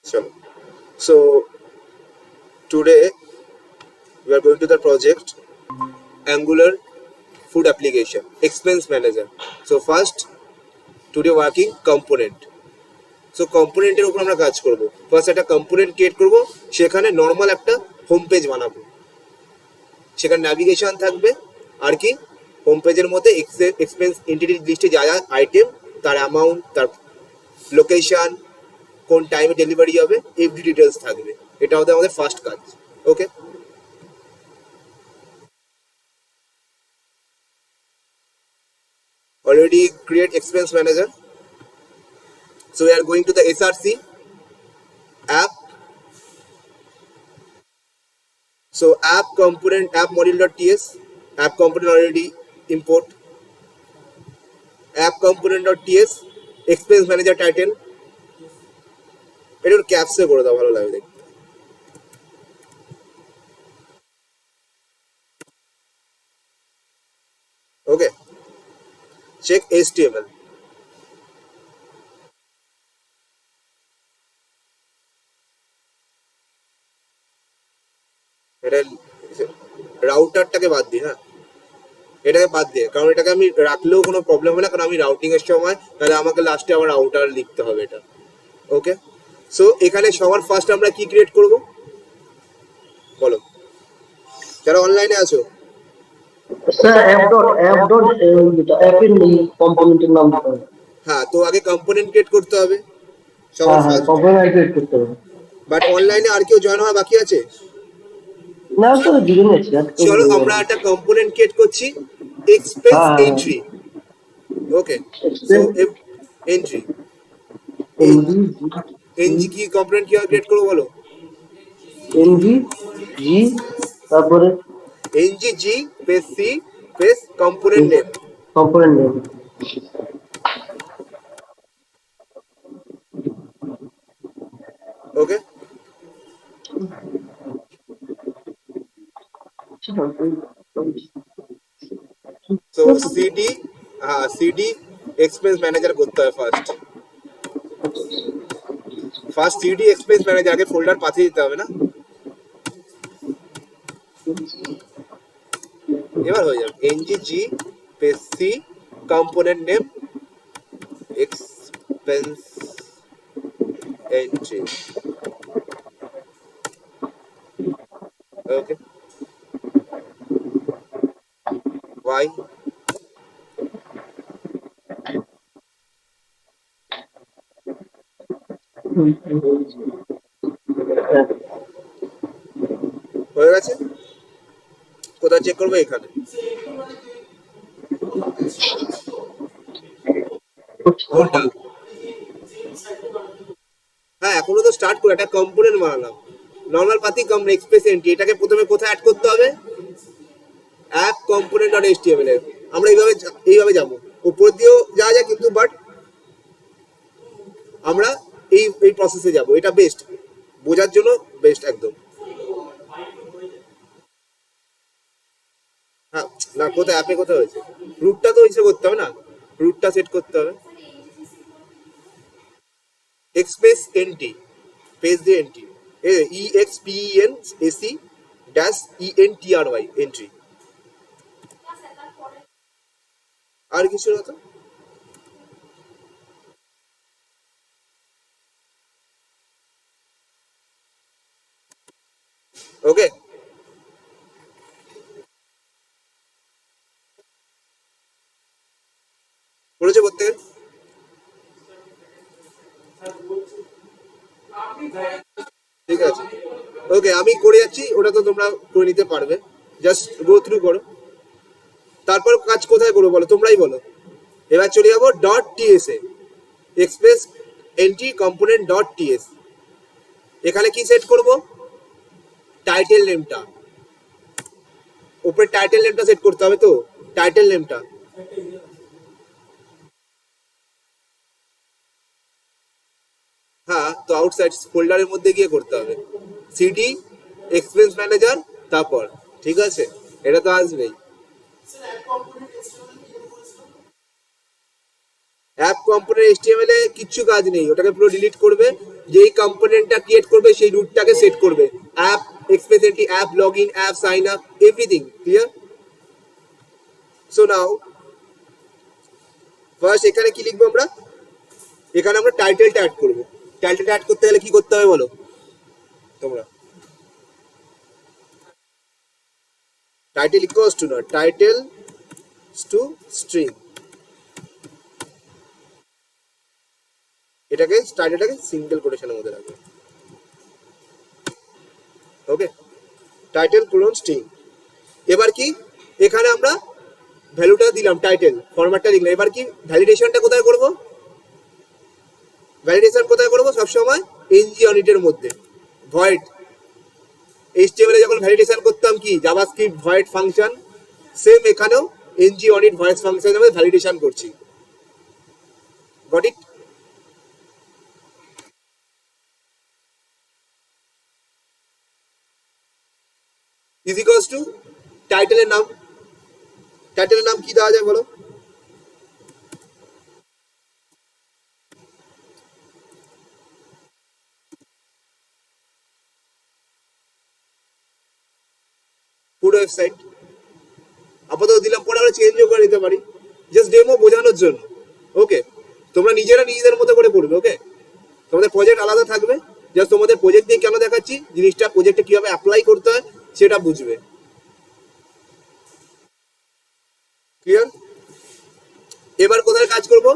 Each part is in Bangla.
Chalo. So today we are going to the project Angular food application expense manager. So first today working component. So কম্পোনেন্টের উপর আমরা কাজ করব। ফার্স্ট একটা কম্পোনেন্ট ক্রিয়েট করব, সেখানে নর্মাল একটা হোম পেজ বানাবো, সেখানে ন্যাভিগেশন থাকবে আর কি হোম পেজের মধ্যে এক্সপেন্স এন্টিটি লিস্টে যা যা আইটেম, তার অ্যামাউন্ট, তার লোকেশন, কোন টাইমে ডেলিভারি হবে, এভরি ডিটেলস থাকবে। এটা হতে আমাদের ফার্স্ট কাজ। Okay, already create expense manager. So we are going to the SRC app. So app component app module.ts, app component already import, app component.ts, expense manager title, এটা একটু ক্যাপসে করে দাও, ভালো লাগে দেখতে। ওকে, চেক HTML। এটা রাউটারটাকে বাদ দিই, হ্যাঁ এটাকে বাদ দিয়ে, কারণ এটাকে আমি রাখলেও কোনো প্রবলেম হবে না, কারণ আমি রাউটিং এর সময় তাহলে আমাকে লাস্টে আবার রাউটার লিখতে হবে এটা। ওকে, সো এখানে সবার ফার্স্ট আমরা কি ক্রিয়েট করব বলো, যারা অনলাইনে আছো। স্যার অ্যাপ ডট যেটা অ্যাপের নেই কম্পোনেন্টের নাম দিতে হবে। হ্যাঁ, তো আগে কম্পোনেন্ট ক্রিয়েট করতে হবে সবার হ্যাঁ হ্যাঁ, ফার্স্ট। কম্পোনেন্ট ক্রিয়েট করতে হবে। বাট অনলাইনে আর কেউ জয়েন হওয়া বাকি আছে? না স্যার, দুজনে আছি, আর কেউ চলো নেই আমরা এখন। একটা কম্পোনেন্ট ক্রিয়েট করছি, এক্সপেন্স হ্যাঁ হ্যাঁ, entry. Okay, so expense entry NV NG কি কম্পোনেন্ট কিভাবে ক্রিয়েট করবো বলো। এনভি জি, তারপরে NG G page C page component name. Component name. Okay, so CD, হ্যাঁ সিডি এক্সপেন্স ম্যানেজার করতে হয় first. First CD expense manager আগে ফোল্ডার পাঠিয়ে দিতে হবে না, এবার হয়ে যাবে NG G page C component name expense entry. Okay, Y হয়ে গেছে। কোথায় চেক করবো? এখানে। কোনটা? হ্যাঁ এখনো তো স্টার্ট করে একটা কম্পোনেন্ট বানালাম, নর্মাল পাতি এক্সপ্রেস এন্ট্রি। এটাকে প্রথমে কোথায় অ্যাড করতে হবে? অ্যাপ কম্পোনেন্ট ডট এইচটিএমএল এ। আমরা এইভাবে যাব, উপর দিয়েও যাওয়া যায় কিন্তু, বাট আমরা এই প্রসেসে যাব, এটা বেস্ট বোঝার জন্য, বেস্ট একদম। হ্যাঁ না, কোথায় অ্যাপে কোথায় হয়েছে? রুটটা তো ইসে করতে হবে না, রুটটা সেট করতে হবে। এক্সপ্রেস এন্ট্রি, পেজ দিয়ে entry, EXPENSAC dash ENTRY entry. আর কিছু না তো। ওকে, করেছে প্রত্যেকে? ঠিক আছে, ওকে আমি করে যাচ্ছি, ওটা তো তোমরা করে নিতে পারবে, জাস্ট গো থ্রু করো। তারপর কাজ কোথায় করবো বলো, তোমরাই বলো। এবার চলে যাবো ডট টিএস এ, express entry component dot TS. এখানে কি সেট করব? টাইটেল নেমটা, উপরে টাইটেল নেমটা সেট করতে হবে, তো টাইটেল নেমটা। হ্যাঁ, তো আউটসাইড ফোল্ডারের মধ্যে গিয়ে করতে হবে, সিডি এক্সপেন্স ম্যানেজার, তারপর ঠিক আছে, এটা তো আসবেই। অ্যাপ কম্পোনেন্ট এইচটিএমএল এ কিচ্ছু কাজ নেই, ওটাকে পুরো ডিলিট করবে। যেই কম্পোনেন্টটা ক্রিয়েট করবে সেই রুটটাকে সেট করবে, অ্যাপ এক্সপ্রেসিটি, app log in, app sign up, everything clear. So now first এখানে কি লিখবো আমরা, এখানে আমরা টাইটেলটা অ্যাড করবো। টাইটেলটা অ্যাড করতে গেলে কি করতে হবে বলো তোমরা? টাইটেল ইকুয়ালস টু না, টাইটেল টু স্ট্রিং, এটাকে টাইটেলটাকে সিঙ্গেল কোটেশনের মধ্যে রাখবে। ওকে, টাইটেল কোলন স্ট্রিং। এবার কি এখানে আমরা ভ্যালুটা দিলাম, টাইটেল ফরম্যাটটা লিখলাম। এবার কি ভ্যালিডেশনটা কোথায় করব? ভ্যালিডেশন কোথায় করব? সবসময় এনজি অনিটের মধ্যে, ভয়েড। এইচটিএমএল এ যখন ভ্যালিডেশন করতাম কি জাভাস্ক্রিপ্ট ভয়েড ফাংশন, সেম এখানেও এনজি অনিট ভয়েস ফাংশনের মধ্যে ভ্যালিডেশন করছি। Got it? Is equals to টাইটেলের নাম। টাইটেলের নাম কি দেওয়া যায় বলো? পুরো ওয়েবসাইট আপাতত দিলাম, পরে আমরা চেঞ্জও করে নিতে পারি, জাস্ট ডেমো বোঝানোর জন্য। ওকে, তোমরা নিজেরা নিজেদের মতো করে পড়বে। ওকে, তোমাদের প্রজেক্ট আলাদা থাকবে, জাস্ট তোমাদের প্রজেক্ট দিয়ে কেন দেখাচ্ছি, জিনিসটা প্রজেক্টে কিভাবে অ্যাপ্লাই করতে হয় সেটা বুঝবে। ক্লিয়ার? এবার কোথায় কাজ করব?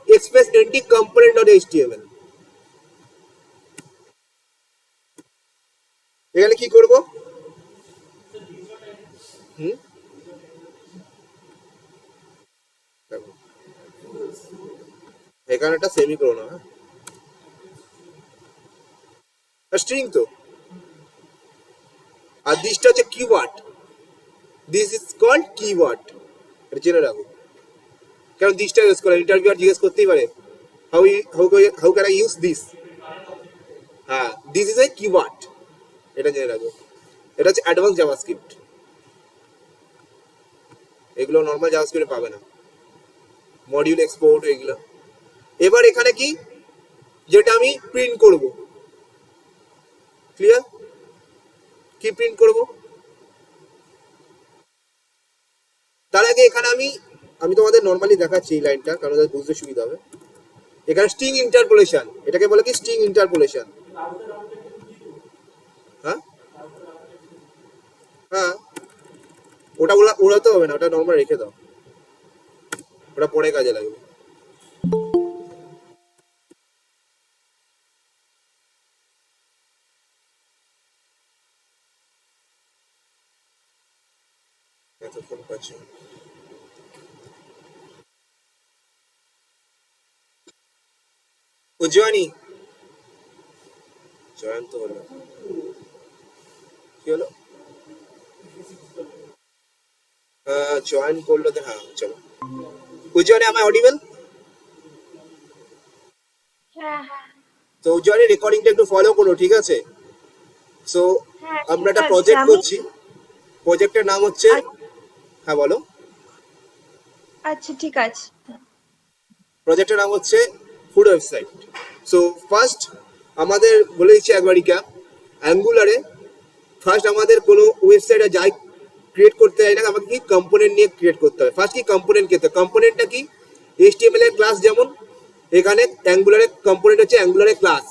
Express anti component dot HTML. এখানে কি করব? এখানে একটা সেমিকোলন, হ্যাঁ স্ট্রিং তো, আর দিসটা হচ্ছে keyword. This is called keyword, এটা জেনে রাখো। কারণ দিসটা ইউজ করে ইন্টারভিউয়ার জিজ্ঞেস করতেই পারে, how can I use this. হ্যাঁ, দিস ইজ এ কিওয়ার্ড, এটা জেনে রাখো। এটা হচ্ছে অ্যাডভান্স জাভাস্ক্রিপ্ট, এগুলো নর্মাল জাভাস্ক্রিপ্টে পাবে না, মডিউল এক্সপোর্ট এগুলো। এবার এখানে কি, যেটা আমি প্রিন্ট করব, ক্লিয়ার? কি প্রিন্ট করব? তার আগে এখানে আমি তোমাদের নর্মালি দেখাচ্ছি এই লাইনটা, কারণ বুঝতে সুবিধা হবে। এখানে স্ট্রিং ইন্টারপোলেশন, এটাকে বলে কি স্ট্রিং ইন্টারপোলেশন। হ্যাঁ হ্যাঁ, ওটা ওড়াতে হবে না, ওটা নর্মাল রেখে দাও, ওটা পরে কাজে লাগবে। এতক্ষণ পাচ্ছি উজ্জয়নী, জয়ন্ত তো হলো, কি হলো? জয়েন করলো তো, হ্যাঁ চলো। উজ্জয়নী, আমার অডিবল? হ্যাঁ হ্যাঁ তো উজ্জয়নী রেকর্ডিংটা একটু ফলো করো, ঠিক আছে? সো হ্যাঁ, আমরা ঠিক একটা আছে। প্রজেক্ট আমি করছি, প্রজেক্টের নাম হচ্ছে, হ্যাঁ বলো। আচ্ছা ঠিক আছে। প্রজেক্টের নাম হচ্ছে ফুড ওয়েবসাইট। সো ফার্স্ট আমাদের বলে দিচ্ছি একবার রিক্যাপ। অ্যাঙ্গুলারে ফার্স্ট আমাদের কোনো ওয়েবসাইটে যাই ক্রিয়েট করতে হয় না, আমাকে কি কম্পোনেন্ট নিয়ে ক্রিয়েট করতে হবে। ফার্স্ট কি কম্পোনেন্ট খেতে, কম্পোনেন্টটা কি এইচটিএমএল এর ক্লাস, যেমন এখানে অ্যাঙ্গুলারের কম্পোনেন্ট হচ্ছে অ্যাঙ্গুলারের ক্লাস,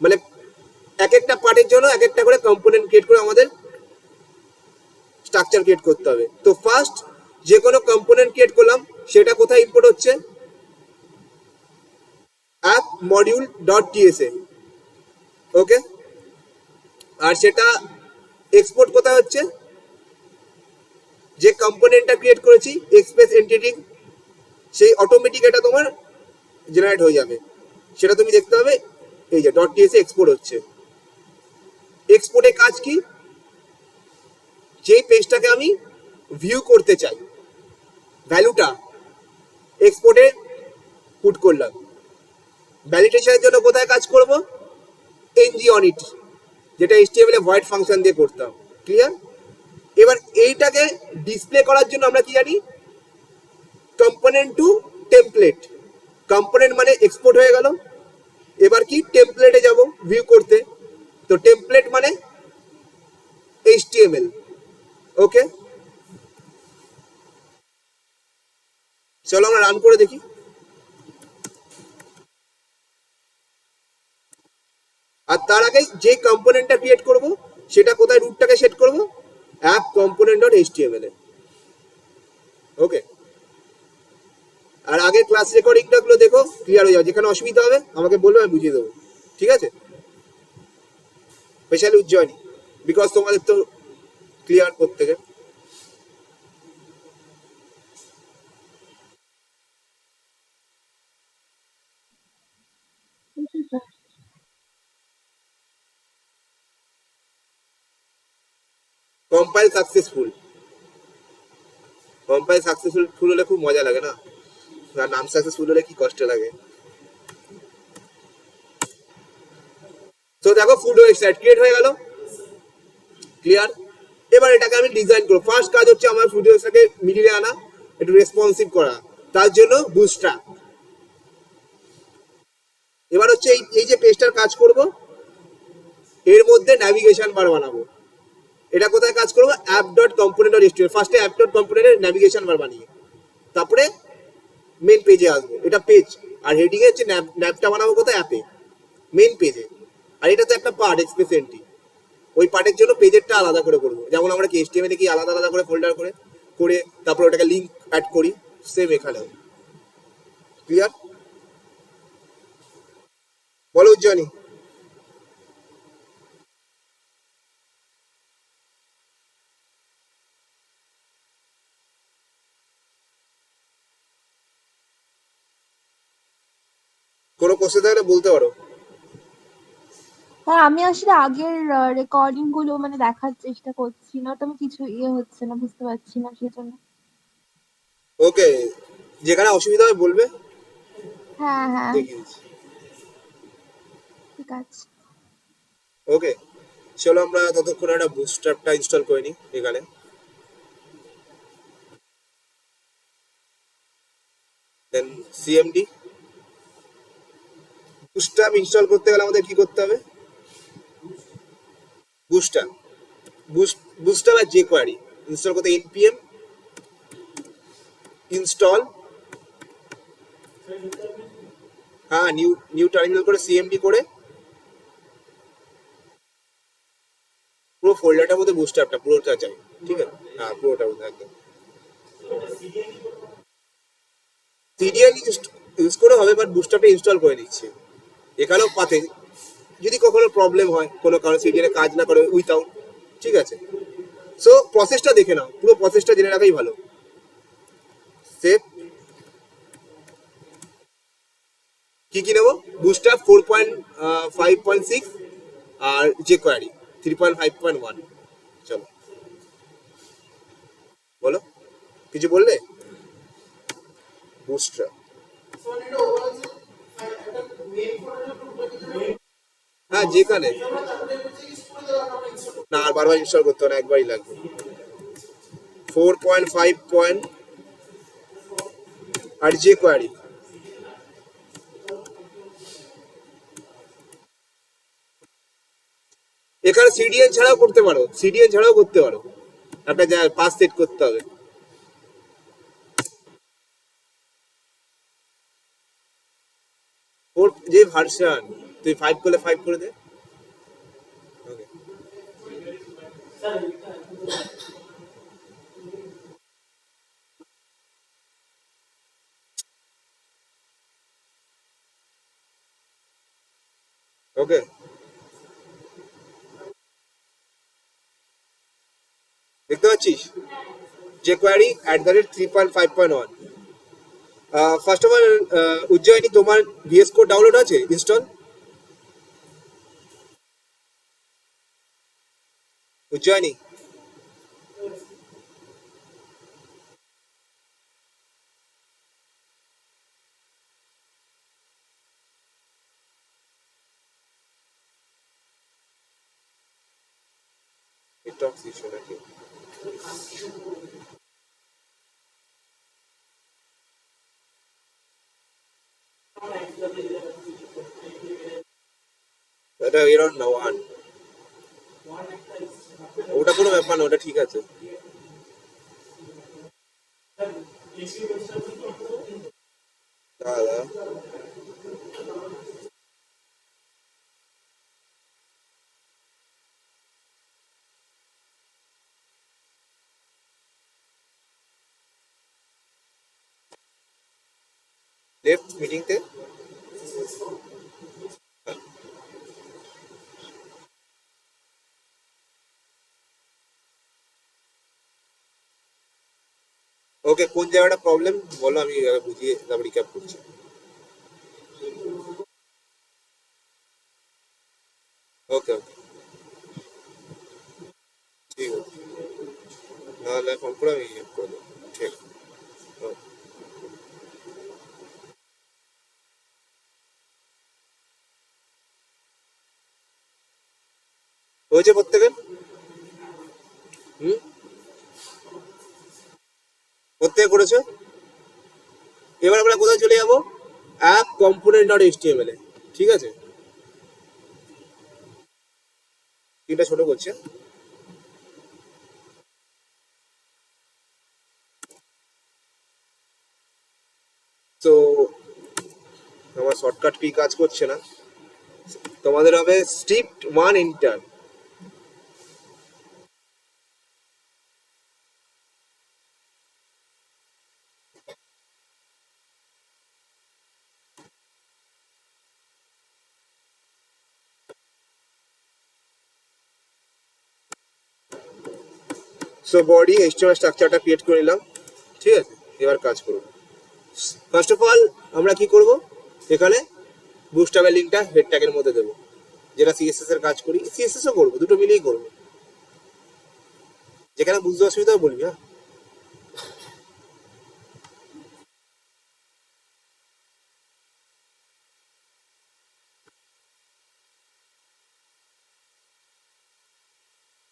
মানে এক একটা পার্টের জন্য এক একটা করে কম্পোনেন্ট ক্রিয়েট করে আমাদের স্ট্রাকচার ক্রিয়েট করতে হবে। তো ফার্স্ট যে কোনো কম্পোনেন্ট ক্রিয়েট করলাম, সেটা কোথায় ইম্পোর্ট হচ্ছে? অ্যাপ মডিউল ডট টিএসএ। ওকে, আর সেটা এক্সপোর্ট কোথায় হচ্ছে? যে কম্পোনেন্টটা ক্রিয়েট করেছি এক্সপ্রেস এন্টিটি, সেই অটোমেটিক এটা তোমার জেনারেট হয়ে যাবে, সেটা তুমি দেখতে হবে। এই যে ডট টিএসএ এক্সপোর্ট হচ্ছে। এক্সপোর্টের কাজ কি? যেই পেজটাকে আমি ভিউ করতে চাই, ভ্যালুটা এক্সপোর্টে পুট করলাম। ভ্যালিডেশনের জন্য কোথায় কাজ করব? এনজি অনিট, যেটা এইচটিএমএল এ ভয়েড ফাংশন দিয়ে করতাম। ক্লিয়ার? এবার এইটাকে ডিসপ্লে করার জন্য আমরা কি জানি? Component to template. কম্পোনেন্ট মানে এক্সপোর্ট হয়ে গেল। এবার কি টেমপ্লেটে যাব ভিউ করতে, তো টেমপ্লেট মানে HTML। ওকে, চলো আমরা রান করে দেখি। আর তার আগে যে কম্পোনেন্টটা ক্রিয়েট করব সেটা কোথায় রুটটাকে সেট করব, অ্যাপ কম্পোনেন্ট ডট HTML এ। ওকে, আর আগের ক্লাস রেকর্ডিংটা গুলো দেখো, ক্লিয়ার হয়ে যাবে। যেখানে অসুবিধা হবে আমাকে বলবে, আমি বুঝিয়ে দেবো, ঠিক আছে? স্পেশালি উজ্জয়িনী, বিকজ তোমাদের তো ক্লিয়ার প্রত্যেকে। কম্পাইল সাকসেসফুল, কম্পাইল সাকসেসফুল হলে খুব মজা লাগে না? আর নাম সাকসেসফুল হলে কি কষ্ট লাগে। তো দেখো ফুড ওয়েবসাইট ক্রিয়েট হয়ে গেল, ক্লিয়ার। এবার এটাকে আমি ডিজাইন করব। ফার্স্ট কাজ হচ্ছে আমার ফুড ওয়েবসাইটকে মিডিলে আনা, একটু রেসপন্সিভ করা, তার জন্য বুস্টস্ট্র্যাপ। এবার হচ্ছে এই যে পেজটার কাজ করব, এর মধ্যে ন্যাভিগেশন বার বানাবো। এটা কোথায় কাজ করবো, app dot component dot HTML। ফার্স্টে অ্যাপ ডট কম্পোনেন্টের ন্যাভিগেশন বার বানিয়ে তারপরে মেন পেজে আসবো। এটা পেজ, আর হেডিং এ হচ্ছে ন্যাপটা বানাবো কোথায়, অ্যাপে, মেন পেজে। আর এটা তো একটা পার্ট, এক্সপ্রেস এন্ট্রি। ওই পার্টের জন্য পেজেরটা আলাদা করে করবো, যেমন আমরা কি HTML এ কি আলাদা আলাদা করে ফোল্ডার করে করে তারপর ওটাকে লিঙ্ক অ্যাড করি, সেম এখানেও। ক্লিয়ার? বলো উজ্জয়িনী। কোনো কোশ্চেন থাকলে বলতে পারো। হ্যাঁ, আমি আসলে আগের রেকর্ডিং গুলো মানে দেখার চেষ্টা করছি না, তো আমি কিছু হচ্ছে না, বুঝতে পারছি না, সেই জন্য। ওকে, যেখানে অসুবিধা হবে বলবে, হ্যাঁ হ্যাঁ, দেখিয়ে দিচ্ছি। ঠিক আছে। ওকে, চলো আমরা ততক্ষণ একটা বুটস্ট্র্যাপটা ইনস্টল করে নিই এখানে। দেন CMD। বুটস্ট্র্যাপ ইনস্টল করতে গেলে আমাদের কি করতে হবে, বুটস্ট্র্যাপ বুটস্ট্র্যাপ আর jQuery ইনস্টল করতে npm ইনস্টল, হ্যাঁ নিউ নিউ টার্মিনাল করে CMD করে পুরো ফোল্ডারটার মধ্যে বুটস্ট্র্যাপটা পুরোটা চাই, ঠিক আছে? হ্যাঁ পুরোটার মধ্যে একদম। সিডিএল ইউজ করে হবে, বাট বুটস্ট্র্যাপটা ইনস্টল করে নিচ্ছে। এখানেও পাতে যদি কখনো প্রবলেম হয়, কোনো কারণে সিডিএল কাজ না করে উইথাউট, ঠিক আছে? সো প্রসেসটা দেখে নাও, পুরো প্রসেসটা জেনে রাখাই ভালো। সেভ, কি কি নেবো, বুটস্ট্র্যাপ 4.5.6 আর jQuery 3.5.1। চলো বলো, কিছু বললে? বুটস্ট্র্যাপ, হ্যাঁ যেখানে, না আর বারবার ইনস্টল করতে হবে না, একবারই লাগবে। 4.5. আর jQuery, এখানে সিডিএন ছাড়াও করতে পারো, সিডিএন ছাড়াও করতে পারো, একটা যা পাস সেট করতে হবে। ওর যে ভার্সন, তুই 5 করলে 5 করে দে। ওকে, ওকে, দেখতে পাচ্ছিস jQuery @3.5.1। First of all Ujjaini, তোমার VS কোড ডাউনলোড আছে ইনস্টল? উজ্জয়িনী, নেটওয়ার্ক ইস্যু নাকি? এটা এরর না ওয়ান, ওটা কোনো ব্যাপার না, ওটা ঠিক আছে। দাদা লেফট মিটিং তে ওকে, কোন জায়গাটা প্রবলেম বলো, আমি বুঝিয়ে তারপর রিক্যাপ করছি। ওকে ওকে, ঠিক আছে, নাহলে ফোন করে আমি করে দেবো। ঠিক আছে, okay. হয়েছে প্রত্যেকের? হুম, প্রত্যেকে করেছো? এবার আমরা কোথায় চলে যাবো? অ্যাপ কম্পোনেন্ট ডট এইচটিএমএল এ, ঠিক আছে? তিনটা ছোট করছে। তো আমার শর্টকাট কি কাজ করছে না, তোমাদের হবে strict one inter. So body HTML স্ট্রাকচারটা ক্রিয়েট করে নিলাম, ঠিক আছে? এবার কাজ করব। ফার্স্ট অফ অল আমরা কি করব, এখানে বুস্টআপের লিঙ্কটা হেড ট্যাগের মধ্যে দেবো, যেটা সিএসএস এর কাজ করি, সিএসএস ও করবো, দুটো মিলিয়েই করবো। যেখানে বুঝতে অসুবিধা হবে বলবি, হ্যাঁ?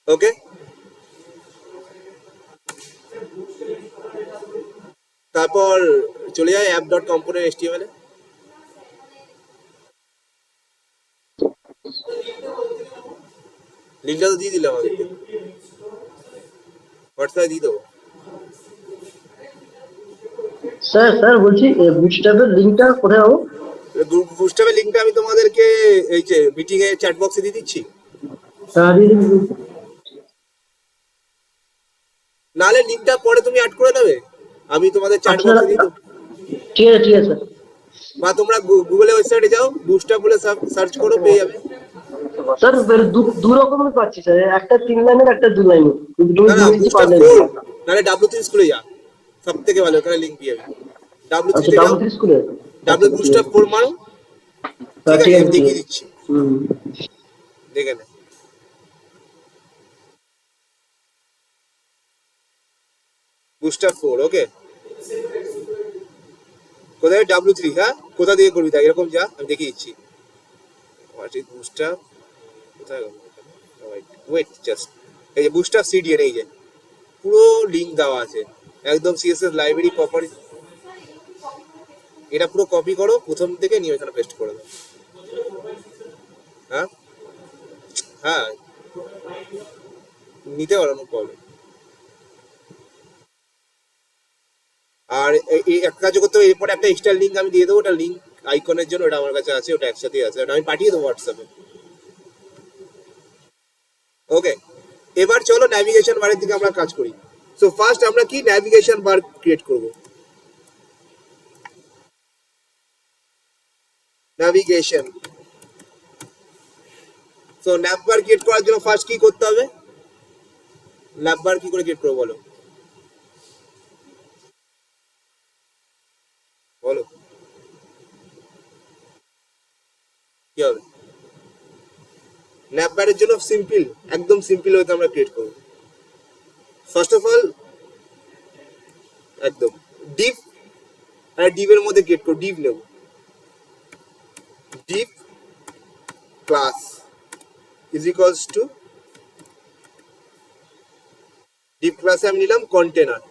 ওকে, তারপর চলে যায় অ্যাপ ডট কম্পোনেন্ট এইচটিএমএল এ। লিঙ্কটা তো দিয়ে দিলাম আগে, হোয়াটসঅ্যাপে দিয়ে দেবো। স্যার বলছি বুটস্ট্র্যাপের লিঙ্কটা কোথায় পাবো? বুস্টআপের লিঙ্কটা আমি তোমাদেরকে এই যে মিটিং এ চ্যাট বক্সে দিয়ে দিচ্ছি, দিয়ে দিন। নাহলে লিঙ্কটা পরে তুমি অ্যাড করে দেবে, আমি তোমাদের চ্যাট আচ্ছা, বক্সে দিয়ে দেবো। ঠিক আছে স্যার। বা তোমরা গুগলে ওয়েবসাইটে যাও, বুস্টআপ বলে সার্চ করো, পেয়ে যাবে। স্যার দু রকমের পাচ্ছি স্যার, একটা 3 লাইনের, একটা 2 লাইনের, তুমি না না, দুটো বুস্টআপ পারলেন। ফোর, নাহলে ডাব্লিউ3 স্কুলে যা, সব থেকে ভালো, ওখানে লিঙ্ক পেয়ে যাবে। ডাব্লিউ3 আচ্ছা, তে যাও, ডাব্লিউ3 স্কুলে। আচ্ছা ডাব্লিউ ঠিক বুস্টআপ আছে। ফোর মারো, ঠিক ঠিক আছে? আমি আছে, ঠিক দেখিয়ে আছে। দিচ্ছি, হুম। দেখে নে। বুস্টআপ ফোর, ওকে। কোথায় ডাব্লিউ3, হ্যাঁ? কোথা দিয়ে করবি তা এরকম যা, আমি দেখিয়ে দিচ্ছি। হোয়াট ইজ বুস্টআপ, কোথায় গেল? ওয়েট জাস্ট, এই যে বুস্টআপ সিডিএন, এই যে পুরো লিঙ্ক দেওয়া আছে একদম, সিএসএস লাইব্রেরি প্রপার্টি, এটা পুরো কপি করো প্রথম থেকে নিয়ে এখানে পেস্ট করে দাও। হ্যাঁ হ্যাঁ, নিতে পারো, নো প্রবলেম। আর এই এক কাজ করতে হবে, এরপরে একটা এক্সট্রা লিঙ্ক আমি দিয়ে দেবো, ওটা লিঙ্ক আইকনের জন্য, ওটা আমার কাছে আছে, ওটা একসাথে আছে, ওটা আমি পাঠিয়ে দেবো হোয়াটসঅ্যাপে। ওকে, এবার চলো ন্যাভিগেশন বারের দিকে আমরা কাজ করি। সো ফার্স্ট আমরা কি ন্যাভিগেশন বার ক্রিয়েট করব। ন্যাভিগেশন, সো ন্যাভ বার ক্রিয়েট করার জন্য ফার্স্ট কি করতে হবে, ন্যাভ বার কি করে ক্রিয়েট করবো বলো, বলো কি হবে? ন্যাভ বারের জন্য সিম্পল, একদম সিম্পল হয়তো আমরা ক্রিয়েট করবো। ফার্স্ট অফ অল একদম ডিপ, আর ডিপের মধ্যে ক্রিয়েট করব, ডিপ নেব, deep class is equals two, deep ক্লাসে আমি নিলাম কন্টেনার,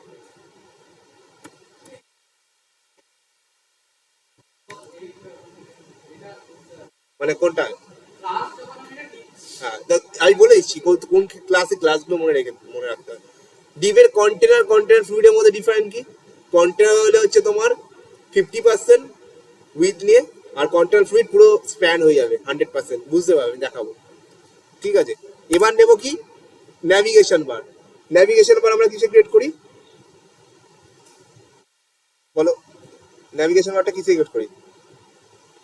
মানে কোনটা, হ্যাঁ, আমি বলে দিচ্ছি কোন ক্লাসে ক্লাসগুলো মনে রাখতে হবে। ডিভের কন্টেনার ফ্লুইডের মধ্যে ডিফারেন্ট কি? কন্টেনার হলে হচ্ছে তোমার 50% উইথ নিয়ে, আর কন্টেনার ফ্লুইড পুরো স্প্যান হয়ে যাবে 100%, বুঝতে পারবেন, দেখাবো। ঠিক আছে, এবার নেব কি ন্যাভিগেশন বার। ন্যাভিগেশন বার আমরা কিসে ক্রিয়েট করি বলো? ন্যাভিগেশন বারটা কিসে ক্রিয়েট করি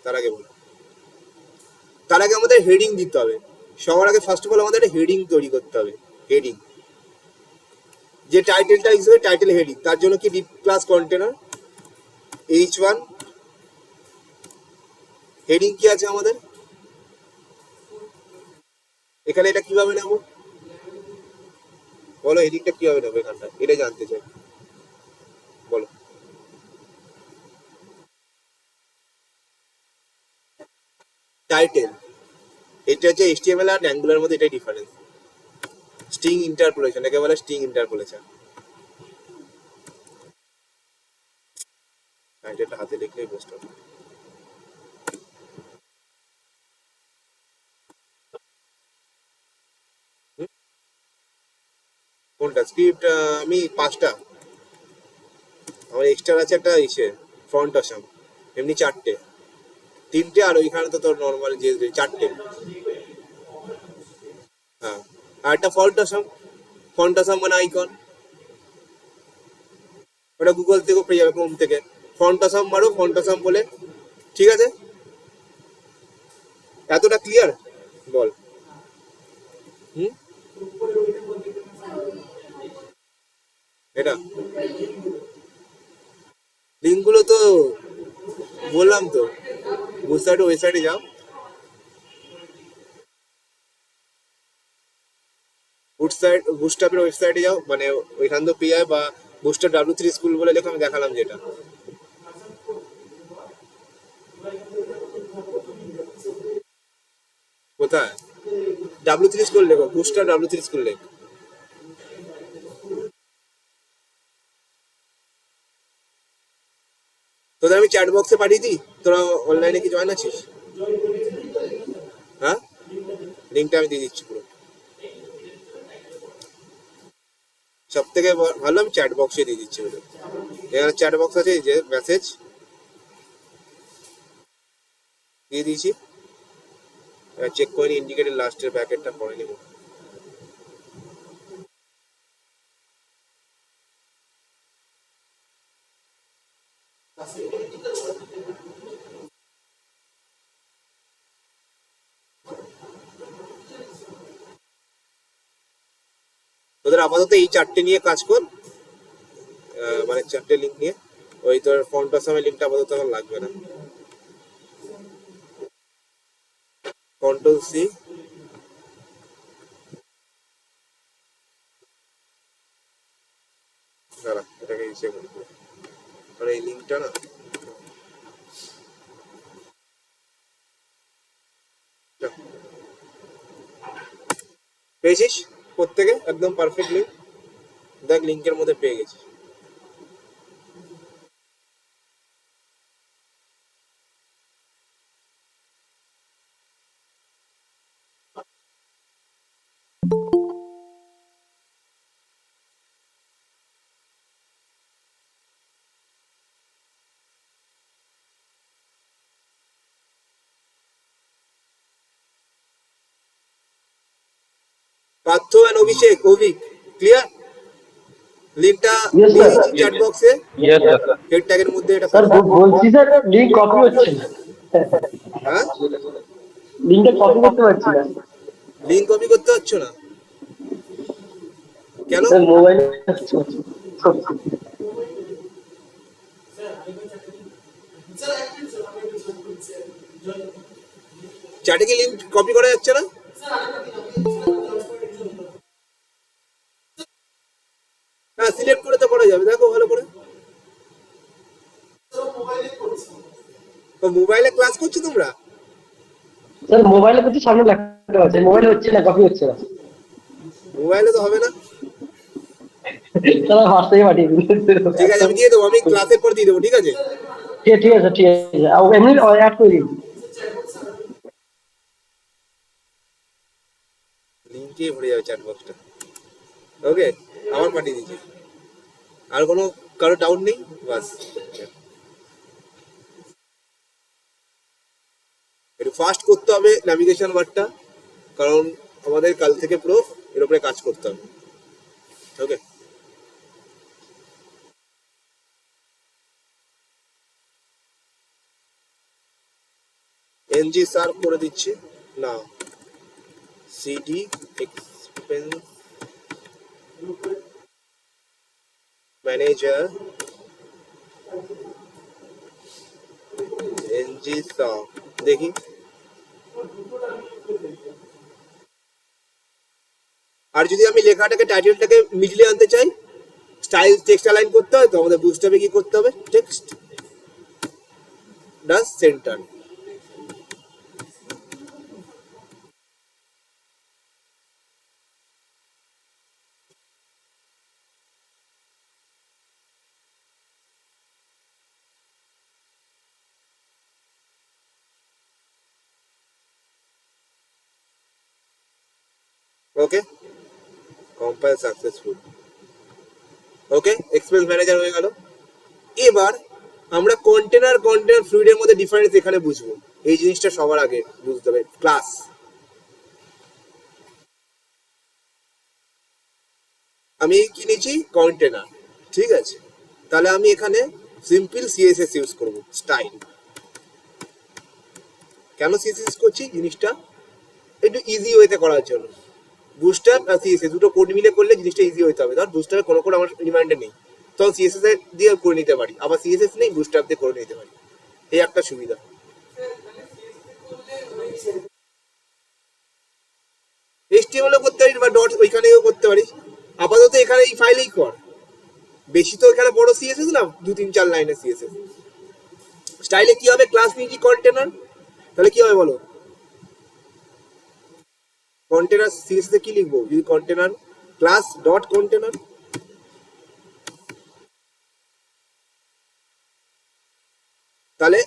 তার আগে বলো। তার আগে আমাদের হেডিং দিতে হবে। সবার আগে ফার্স্ট অফ অল আমাদের একটা হেডিং তৈরি করতে হবে। হেডিং, যে টাইটেলটা হিসেবে টাইটেল হেডিং, তার জন্য কি deep class container h1। Heading কি আছে আমাদের এখানে, এটা কিভাবে নেব বলো? হেডিংটা কিভাবে নেবো এখানটা, এটা জানতে চাই, বলো। টাইটেল, এটা হচ্ছে HTML আর অ্যাঙ্গুলার মধ্যে এটাই ডিফারেন্স। স্ট্রিং ইন্টারপোলেশন, একে বলে স্ট্রিং ইন্টারপোলেশন। টাইটেলটা হাতে লিখলেই বেস্ট হবে। কোনটা স্ক্রিপ্ট? আমি 5টা, আমার এক্সট্রা আছে একটা ইসে ফ্রন্ট আসাম, এমনি 4টে, 3টে, আর ওইখানে তো তোর নর্মাল যে 4টে। হ্যাঁ, আর একটা ফন্ট আসাম মানে আইকন, ওটা গুগল থেকেও পেয়ে যাবে, ক্রোম থেকে। ফন্ট আসাম মারো, ফন্ট আসাম বলে। ঠিক আছে, এতটা ক্লিয়ার? বল। হুম, এটা লিঙ্কগুলো তো বললাম তো, বুস্টারের ওয়েবসাইটে যাও, বুস্টারের ওয়েবসাইটে যাও, মানে ওইখান তো পেয়ে যায়, বা বুস্টার W3 স্কুল বলে লেখো, আমি দেখালাম যেটা। কোথায়? W3 স্কুল লেখো, বুস্টার W3 স্কুল লেখো। তোদের আমি চ্যাট বক্সে পাঠিয়ে দিই, তোরা অনলাইনে কি জয়েন আছিস? হ্যাঁ, লিঙ্কটা আমি দিয়ে দিচ্ছি পুরো। সব থেকে ভালো আমি চ্যাট বক্সে দিয়ে দিচ্ছি পুরো। এখানে চ্যাট বক্স আছে, এই যে মেসেজ দিয়ে দিয়েছি, চেক করে ইন্ডিকেটেড লাস্টের প্যাকেটটা পরে নিব। তোদের আপাতত এই 4টে নিয়ে কাজ কর, মানে 4টে লিঙ্ক নিয়ে। ওই তোর ফন্ট আসামের লিঙ্কটা আপাতত আমার লাগবে না। কন্ট্রোল C, দাঁড়া এটাকে ইসে করি, আর এই লিঙ্কটা না, যা। পেয়েছিস প্রত্যেকে একদম পারফেক্ট লিঙ্ক? দেখ লিঙ্কের মধ্যে পেয়ে গেছিস। Partha and Abhik, clear? লিঙ্কটা Yes, দিয়ে sir. দিচ্ছি চ্যাট বক্সে, Yes, sir. হেড ট্যাগের মধ্যে এটা স্যার করো। বলছি স্যার, লিঙ্ক কপি হচ্ছে না, হ্যাঁ, লিঙ্কটা কপি করতে পারছি না লিঙ্ক কপি করতে হচ্ছে না কেন? স্যার, মোবাইলে হচ্ছে না। চ্যাটে কি লিঙ্ক কপি করা যাচ্ছে না? হ্যাঁ, সিলেক্ট করে তো করা যাবে, দেখো ভালো করে। তো মোবাইলে ক্লাস করছো তোমরা? স্যার মোবাইলে কিন্তু সামনে লেখা আছে, মোবাইলে হচ্ছে না, কপি হচ্ছে না। মোবাইলে তো হবে না। স্যার হোয়াটসঅ্যাপে পাঠিয়ে দিন। ঠিক আছে, আমি দিয়ে দেবো, আমি ক্লাসের পর দিয়ে দেবো, ঠিক আছে? ঠিক আছে, ঠিক আছে, এমনি অ্যাড করে দিন। কে ভরে যাবে চ্যাট বক্সটা। ওকে, আবার পাঠিয়ে দিচ্ছি। আর কোনো কারো ডাউট নেই? বাস, একটু ফাস্ট করতে হবে ন্যাভিগেশন বারটা, কারণ আমাদের কাল থেকে পুরো এর উপরে কাজ করতে হবে। ওকে, এনজি স্যার করে দিচ্ছি না, CD expense manager NG sir, দেখি। আর যদি আমি লেখাটাকে টাইটেলটাকে মিডলে আনতে চাই, স্টাইল টেক্সট অ্যালাইন করতে হয়, তো আমাদের বুস্টআপে কি করতে হবে, টেক্সট ডাস সেন্টার। ওকে, কম্পাইল সাকসেসফুল। ওকে, এক্সপেন্স ম্যানেজার হয়ে গেল। এবার আমরা কন্টেনার ফ্লুইডের মধ্যে ডিফারেন্স এখানে বুঝবো। এই জিনিসটা সবার আগে বুঝতে হবে। ক্লাস, আমি কি নিয়েছি, কন্টেনার, ঠিক আছে। তাহলে আমি এখানে সিম্পল সিএসএস ইউজ করব, স্টাইল। কেন সিএসএস ইউজ করছি, জিনিসটা একটু ইজি ওয়েতে করার জন্য। বুস্টার আর সিএসএস দুটো কোড মিলে করলে জিনিসটা ইজি হতে হবে। ধর বুস্টারের কোনো কোড আমার রিমাইন্ডার নেই, তখন সিএসএস দিয়ে করে নিতে পারি, আবার সিএসএস নেই বুস্টার দিয়ে করে নিতে পারি। এই একটা সুবিধা। এইচটিএমএল করতে পারিস বা ডট ওইখানেও করতে পারিস। আপাতত এখানে এই ফাইলেই কর, বেশি তো এখানে বড় সিএসএস না, 2-3-4 লাইনের সিএসএস। স্টাইলে কি হবে, ক্লাস নিয়েছি কন্টেনার, তাহলে কি হবে বলো, কন্টেনার সিএসএস কি লিখবো, যদি কন্টেনার ক্লাস ডট কন্টেনার। তাহলে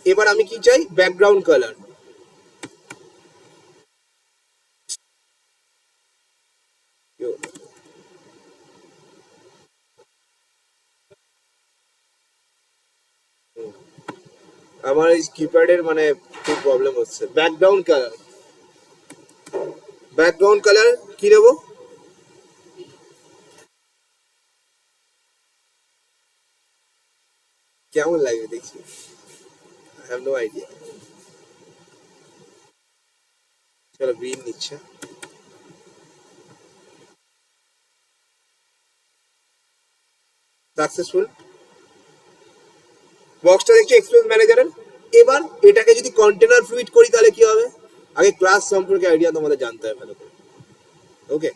এবার আমি কি চাই, ব্যাকগ্রাউন্ড কালার। আমার এই কিপ্যাডের মানে খুব প্রবলেম হচ্ছে। ব্যাকগ্রাউন্ড কালার, ব্যাকগ্রাউন্ড কালার কি নেবো, কেমন লাগবে দেখছি, আই হ্যাভ নো আইডিয়া। চলো গ্রিন নিচ্ছে। সাকসেসফুল, বক্সটা দেখছি এক্সপেন্স ম্যানেজারের। এবার এটাকে যদি কন্টেনার ফ্লুইড করি তাহলে কি হবে, আগে ক্লাস সম্পর্কে আইডিয়া তোমাদের জানতে হবে ভালো করে। ওকে,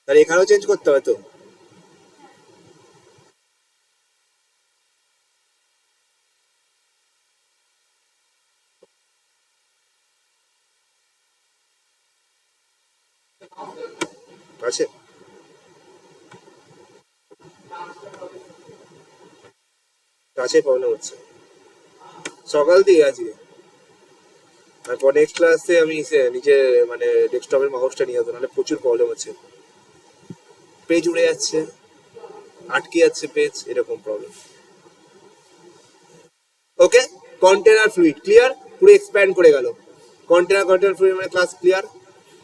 তাহলে এখানেও চেঞ্জ করতে হবে তো। আছে, কাছে প্রবলেম হচ্ছে সকাল দিয়ে আজকে। তারপর নেক্সট ক্লাসে আমি নিজে মানে ডেস্কটপের মাউসটা নিয়ে আসবো, নাহলে প্রচুর প্রবলেম হচ্ছে, পেজ উড়ে যাচ্ছে, আটকে যাচ্ছে পেজ, এরকম প্রবলেম। ওকে, কন্টেনার ফ্লুইড ক্লিয়ার, পুরো এক্সপ্যান্ড করে গেল। কন্টেনার ফ্লুইড মানে ক্লাস ক্লিয়ার।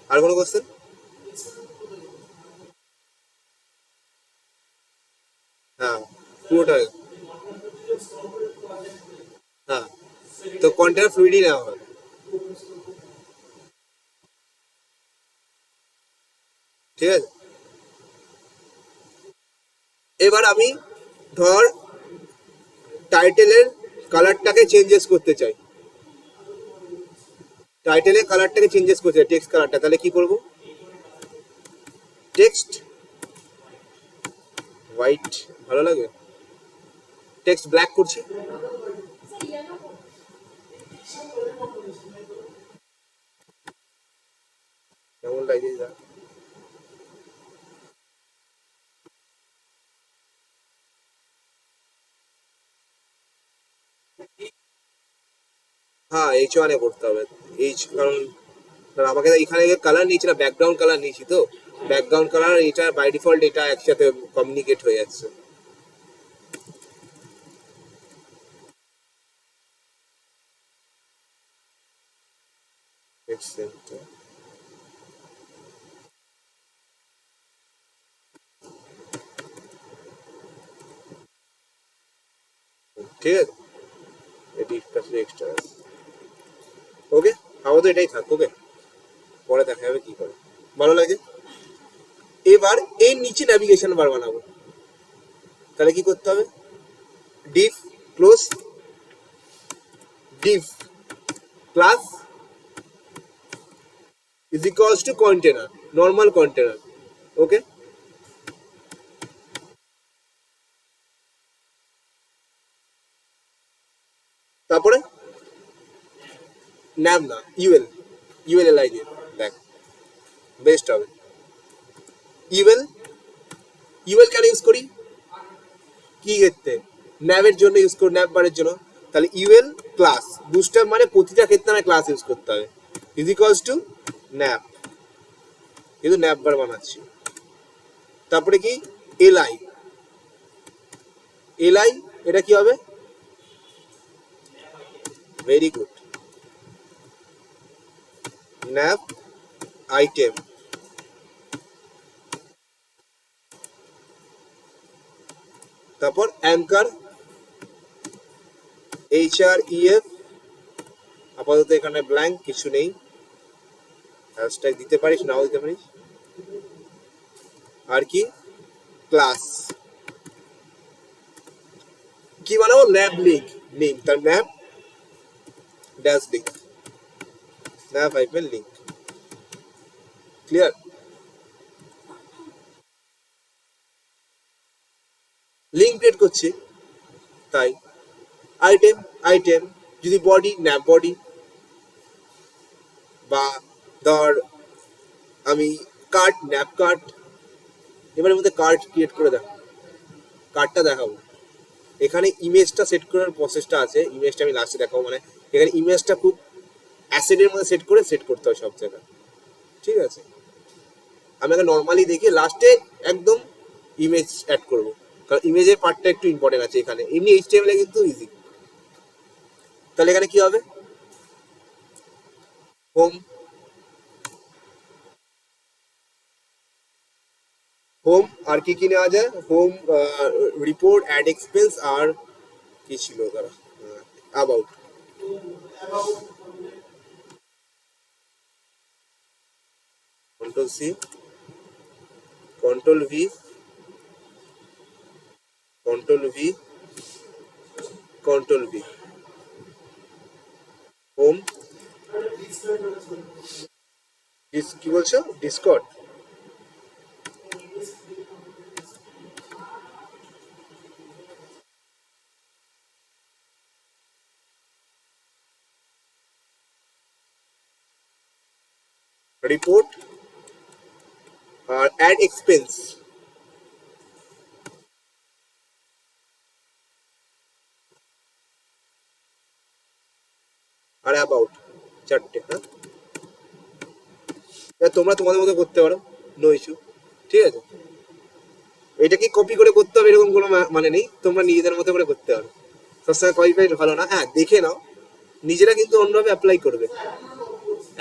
আর কোনো কোশ্চেন? হ্যাঁ, পুরোটা, হ্যাঁ, তো কন্টেনার ফ্লুইডই নেওয়া হয়। ঠিক আছে, এবার আমি ধর টাইটেলের কালারটাকে চেঞ্জেস করতে চাই, টাইটেলের কালারটাকে চেঞ্জেস করতে চাই, টেক্সট কালারটা, তাহলে কি করব, টেক্সট হোয়াইট ভালো লাগে, টেক্সট ব্ল্যাক করছি। কেমন লাগে যা, হ্যাঁ H1 এ করতে হবে। কারণ আমাকে এখানে কালার নিয়েছি না, ব্যাকগ্রাউন্ড কালার নিয়েছি, তো ব্যাকগ্রাউন্ড কালার এটা বাই ডিফল্ট এটা একসাথে কমিউনিকেট হয়ে যাচ্ছে। ঠিক আছে, এক্সট্রা ওকে, আপাতত এটাই থাক। ওকে, পরে দেখা যাবে কি করে, ভালো লাগে। এবার এর নিচে ন্যাভিগেশন বার বানাবো। তাহলে কি করতে হবে? Div close div class is equals to container, normal container. Okay, তারপরে nav না UL, ULLI দিয়ে দেখ বেস্ট হবে। UL কেন ইউজ করি? কি ক্ষেত্রে? ন্যাভের জন্য ইউজ করি, ন্যাভ বারের জন্য। তাহলে UL ক্লাস বুস্টার মানে প্রতিটা ক্ষেত্রে আমার ক্লাস ইউজ করতে হবে, ইজ ইকুয়ালস টু ন্যাভ, কিন্তু ন্যাভ বার বানাচ্ছি। তারপরে কি LI, এটা কি হবে? Very good, nav item। তারপর অ্যাঙ্কার HREF, আপাতত এখানে ব্ল্যাঙ্ক, কিছু নেই। হ্যাশট্যাগ দিতে পারিস, নাও দিতে পারিস। আর কি ক্লাস কি বানাবো? ন্যাব লিঙ্ক, তার nav dash link, nav hyphen link. Clear? Link create করছি, তাই আইটেম যদি বডি, ন্যাব বডি, বা ধর আমি কার্ড, ন্যাব কার্ড। এবারের মধ্যে কার্ড ক্রিয়েট করে দেখ, কার্ডটা দেখাবো। এখানে ইমেজটা সেট করার প্রসেসটা আছে, ইমেজটা আমি লাস্টে দেখাবো। মানে এখানে ইমেজটা খুব অ্যাসেটের মধ্যে সেট করতে হয় সব জায়গায়, ঠিক আছে? আমি আগে নর্মালি দেখি, লাস্টে একদম ইমেজ অ্যাড করবো, কারণ ইমেজের পার্টটা একটু ইম্পর্টেন্ট আছে এখানে। এমনি HTML এ কিন্তু ইজি। তাহলে এখানে কি হবে? হোম আর কি নেওয়া যায়? হোম, রিপোর্ট, অ্যাড এক্সপেন্স, আর কি ছিল তারা, about. Control C, control V, control V, control V, home. কি বলছো? ডিসকর্ড? রিপোর্ট আর অ্যাড এক্সপেন্স আর অ্যাবাউট, চারটে। হ্যাঁ, তোমরা তোমাদের মতো করতে পারো, নো ইস্যু, ঠিক আছে? এটা কি কপি করে করতে হবে এরকম কোনো মানে নেই, তোমরা নিজেদের মতো করে করতে পারো। সবসময় কপি পেস্ট ভালো না। হ্যাঁ, দেখে নাও, নিজেরা কিন্তু অন্যভাবে অ্যাপ্লাই করবে।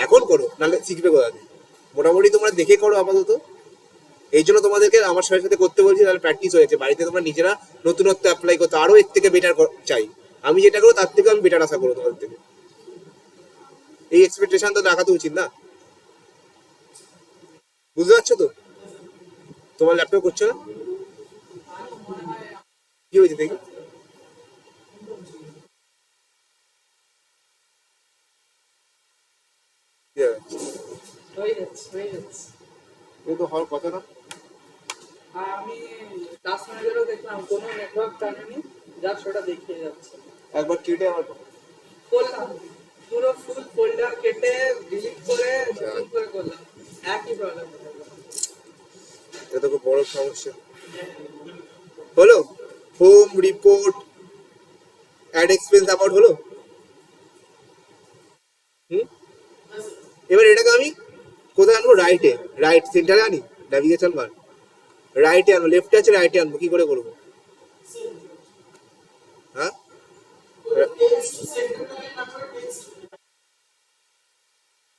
এখন করো, নাহলে শিখবে কোথা থেকে? মোটামুটি তোমরা দেখে করো আপাতত। এই জন্য তোমাদেরকে আমার সাথে করতে বলছি, তাহলে প্র্যাকটিস হয়েছে। বাড়িতে তোমরা নিজেরা নতুনত্ব অ্যাপ্লাই করতে, আরো এর থেকে বেটার চাই। আমি যেটা করবো তার থেকে আমি বেটার আশা করবো তোমাদের থেকে। এই এক্সপেকটেশন তো দেখাতে উচিত না? বুঝতে পারছো তো? তোমার ল্যাপটপ করছো না? কি হয়েছে দেখি? কি হয়েছে? এ তো হওয়ার কথা না। আমি টাস্ক ম্যানেজারও দেখলাম কোনো নেটওয়ার্ক টানেনি, জাস্ট ওটা দেখিয়ে যাচ্ছে। একবার কেটে আমার করলাম পুরো ফুল ফোল্ডার কেটে ডিলিট করে নতুন করে করলাম, একই প্রবলেম। এটা তো খুব বড় সমস্যা হলো। Home, report, add expense, about হলো। এবার এটাকে আমি কোথায় আনবো? রাইটে, রাইট সেন্টারে আনি, ন্যাভিগেশন বার রাইটে আনবো, লেফটে আছে রাইটে আনবো, কি করে করবো? হ্যাঁ,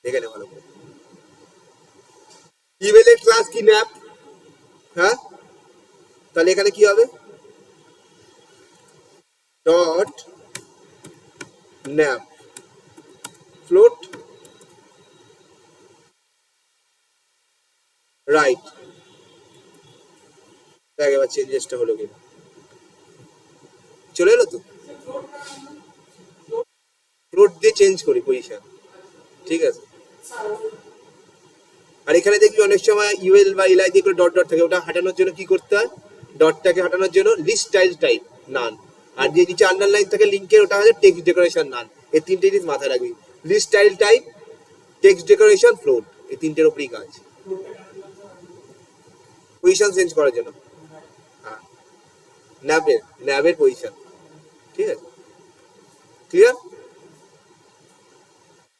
দেখে নে ভালো করে। ইমেলের ক্লাস কি ন্যাপ? হ্যাঁ, তাহলে এখানে কি হবে? Dot nap float right. দেখ এবার চেঞ্জেসটা হলো কিনা, চলে এলো তো। ফ্লোট দিয়ে চেঞ্জ করি পজিশন, ঠিক আছে। আর এখানে দেখবি অনেক সময় ইউএল বা এলআই দিয়ে করে ডট ডট থাকে, ওটা হাঁটানোর জন্য কি করতে হয়? ডটটাকে হাঁটানোর জন্য লিস্ট স্টাইল টাইপ নান, আর যে নিচে আন্ডারলাইন থাকে লিঙ্কের, ওটা হচ্ছে টেক্সট ডেকোরেশন নান। এই তিনটে জিনিস মাথায় রাখবি, list style type, text decoration, float, এই তিনটের উপরই কাজ পজিশন চেঞ্জ করার জন্য। হ্যাঁ, ন্যাবের ন্যাবের পজিশন, ঠিক আছে, ক্লিয়ার?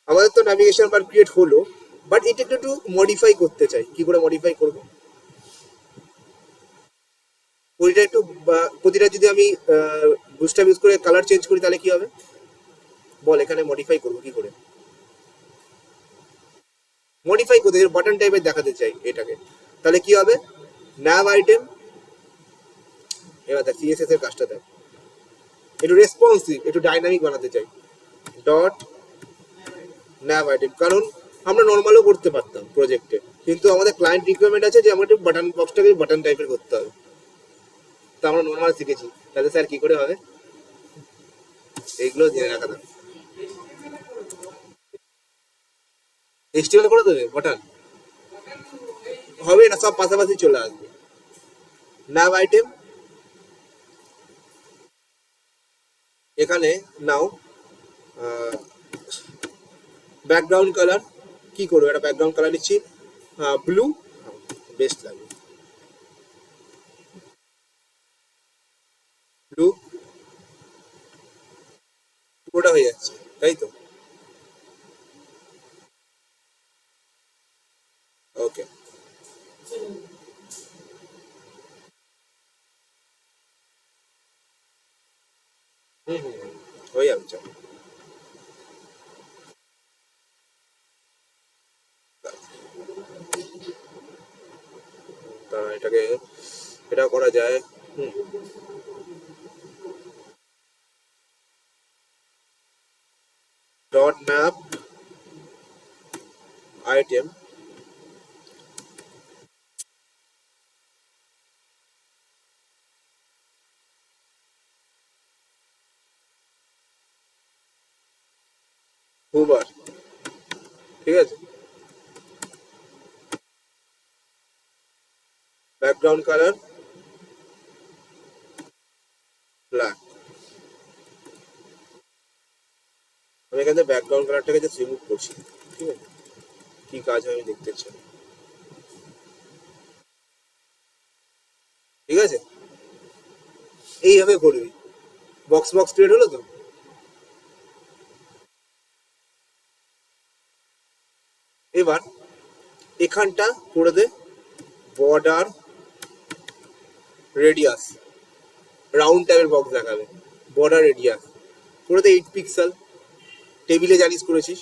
আমাদের তো ন্যাভিগেশন বার ক্রিয়েট হলো, বাট এটা একটু মডিফাই করতে চাই। কি করে মডিফাই করব? প্রতিটা একটু প্রতিটা যদি আমি বুস্টার ইউজ করে কালার চেঞ্জ করি তাহলে কি হবে বল? এখানে মডিফাই করবো কি করে? মডিফাই করতে বাটন টাইপের দেখাতে চাই এটাকে, তাহলে কি হবে? ন্যাভ আইটেম, এবার দেখ সিএসএস এর কাজটা দেখ, একটু রেসপন্সিভ, একটু ডাইনামিক বানাতে চাই। ডট ন্যাভ আইটেম, কারণ আমরা নর্মালও করতে পারতাম প্রজেক্টে, কিন্তু আমাদের ক্লায়েন্ট রিকোয়ারমেন্ট আছে যে আমাদের বাটন বক্সটাকে বাটন টাইপের করতে হবে, তো আমরা নর্মাল শিখেছি। তাহলে স্যার কি করে হবে? এইগুলো জেনে রাখা দরকার। এসটিএল করে দেবে বাটন, হবে না, সব পাশাপাশি চলে আসবে। ন্যাভ আইটেম, এখানে নাও ব্যাকগ্রাউন্ড কালার, কি করবো? একটা ব্যাকগ্রাউন্ড কালার নিচ্ছি ব্লু, বেস্ট লাগবে ব্লু, পুরোটা হয়ে যাচ্ছে তাই তো? ওকে, হয়ে যাবে, চলো। তা এটাকে এটা করা যায়। হুম, ডট ম্যাপ আইটেম, হুবার, ঠিক আছে। ব্যাকগ্রাউন্ড কালার ব্ল্যাক, আমি এখানে ব্যাকগ্রাউন্ড কালারটাকে জাস্ট রিমুভ করছি, ঠিক আছে। কি কাজ হয় আমি দেখতে চাই, ঠিক আছে। এইভাবে করবি, বক্স বক্স ক্রিয়েট হলো তো। এবার এখানটা করে দে বর্ডার রেডিয়াস, রাউন্ড টাইপের বক্স দেখাবে, বর্ডার রেডিয়াস করে দে 8 পিক্সেল। টেবিলে জানিস করেছিস,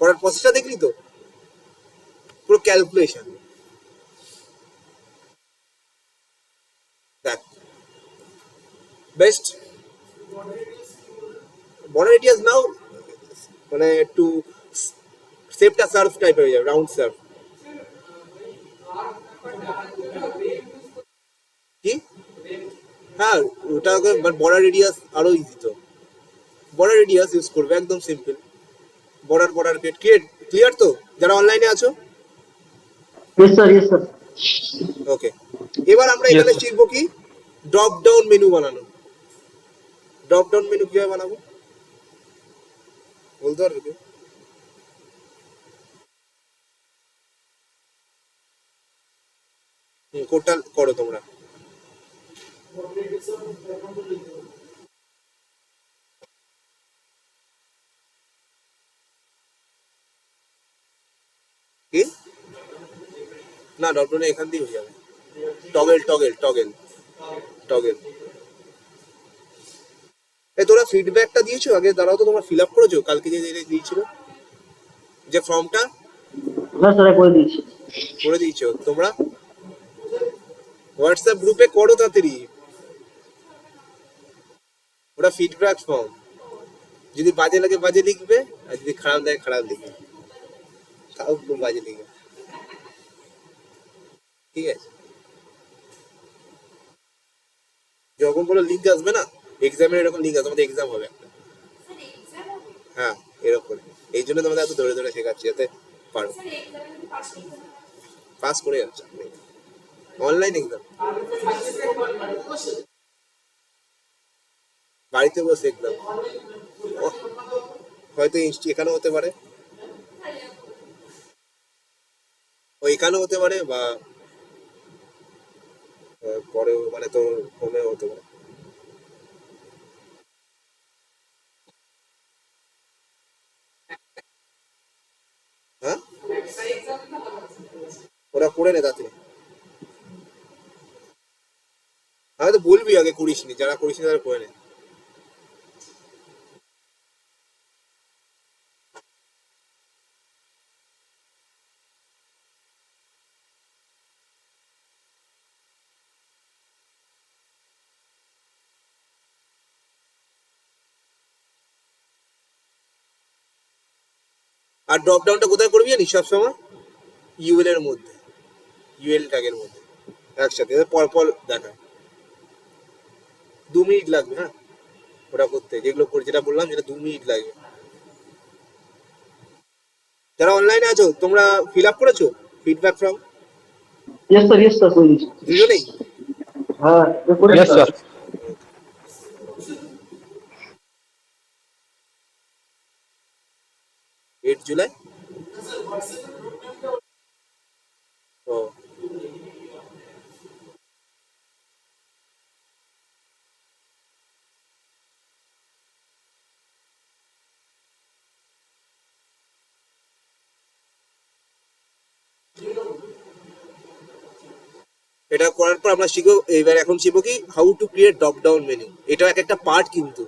করার প্রসেসটা দেখলি তো, পুরো ক্যালকুলেশন দেখ। বেস্ট বর্ডার রেডিয়াস নাও, মানে একটু শেপটা সার্ভ টাইপের হয়ে যাবে, রাউন্ড সার্ভ। কি? হ্যাঁ, ওটা বর্ডার রেডিয়াস আরো ইজি তো, বর্ডার রেডিয়াস ইউজ করবে, একদম simple. Border border create create, clear তো যারা অনলাইনে আছো? Yes, sir. Yes, sir. ওকে, এবার আমরা Yes, এখানে sir. শিখবো কি? ড্রপ ডাউন মেনু বানানো। ড্রপ ডাউন মেনু কিভাবে বানাবো বলতে পারবে কেউ? কোডটা করো তোমরা। না ড্রপ ডাউনে এখান দিয়ে হয়ে যাবে। টগেল টগেল টগেল টগেল। এই তোরা ফিডব্যাকটা দিয়েছো আগে? দাঁড়াও তো, তোমার ফিল আপ করেছো কালকে যে দিয়েছিল যে ফর্মটা? হ্যাঁ স্যার করে দিয়েছি। করে দিয়েছো তোমরা? হোয়াটসঅ্যাপ গ্রুপে করো তাড়াতাড়ি, ওটা ফিডব্যাক ফর্ম। যদি বাজে লাগে বাজে লিখবে, আর যদি খারাপ লাগে খারাপ লিখবে, তাও খুব বাজে লিখবে, ঠিক আছে? যখন কোনো লিঙ্ক আসবে না এক্সামের, এরকম লিঙ্ক আসবে, আমাদের এক্সাম হবে একটা, হ্যাঁ এরকম। এই জন্য তোমাদের এত ধরে ধরে শেখাচ্ছি যাতে পারো। পাস করে যাচ্ছে অনলাইন এক্সাম, বাড়িতে বসে এক্সাম, হয়তো এখানেও হতে পারে, এখানেও হতে পারে, বা পরেও মানে তোর হোমেও হতে পারে। হ্যাঁ ওরা করে নে তাতে, আমি তো বলবি আগে করিস নি, যারা করিস নি তারা করে নে। আর ড্রপ ডাউনটা কোথায় করবি জানিস সব সময়? ইউএল এর মধ্যে, ইউএল ট্যাগের মধ্যে একসাথে পর পর দেখা। 2 মিনিট লাগবে, হ্যাঁ ওটা করতে, যেগুলো যেটা বললাম যেটা 2 মিনিট লাগবে। যারা অনলাইনে আছো তোমরা ফিল আপ করেছো ফিডব্যাক ফর্ম? ইয়েস স্যার করে দিয়েছি। দুজনেই? হ্যাঁ করে Yes, দিয়েছি। sir. 8 জুলাই। ও এটা করার পর আমরা শিখবো, এবার এখন শিখবো কি how to create drop down menu. এটা এক একটা পার্ট কিন্তু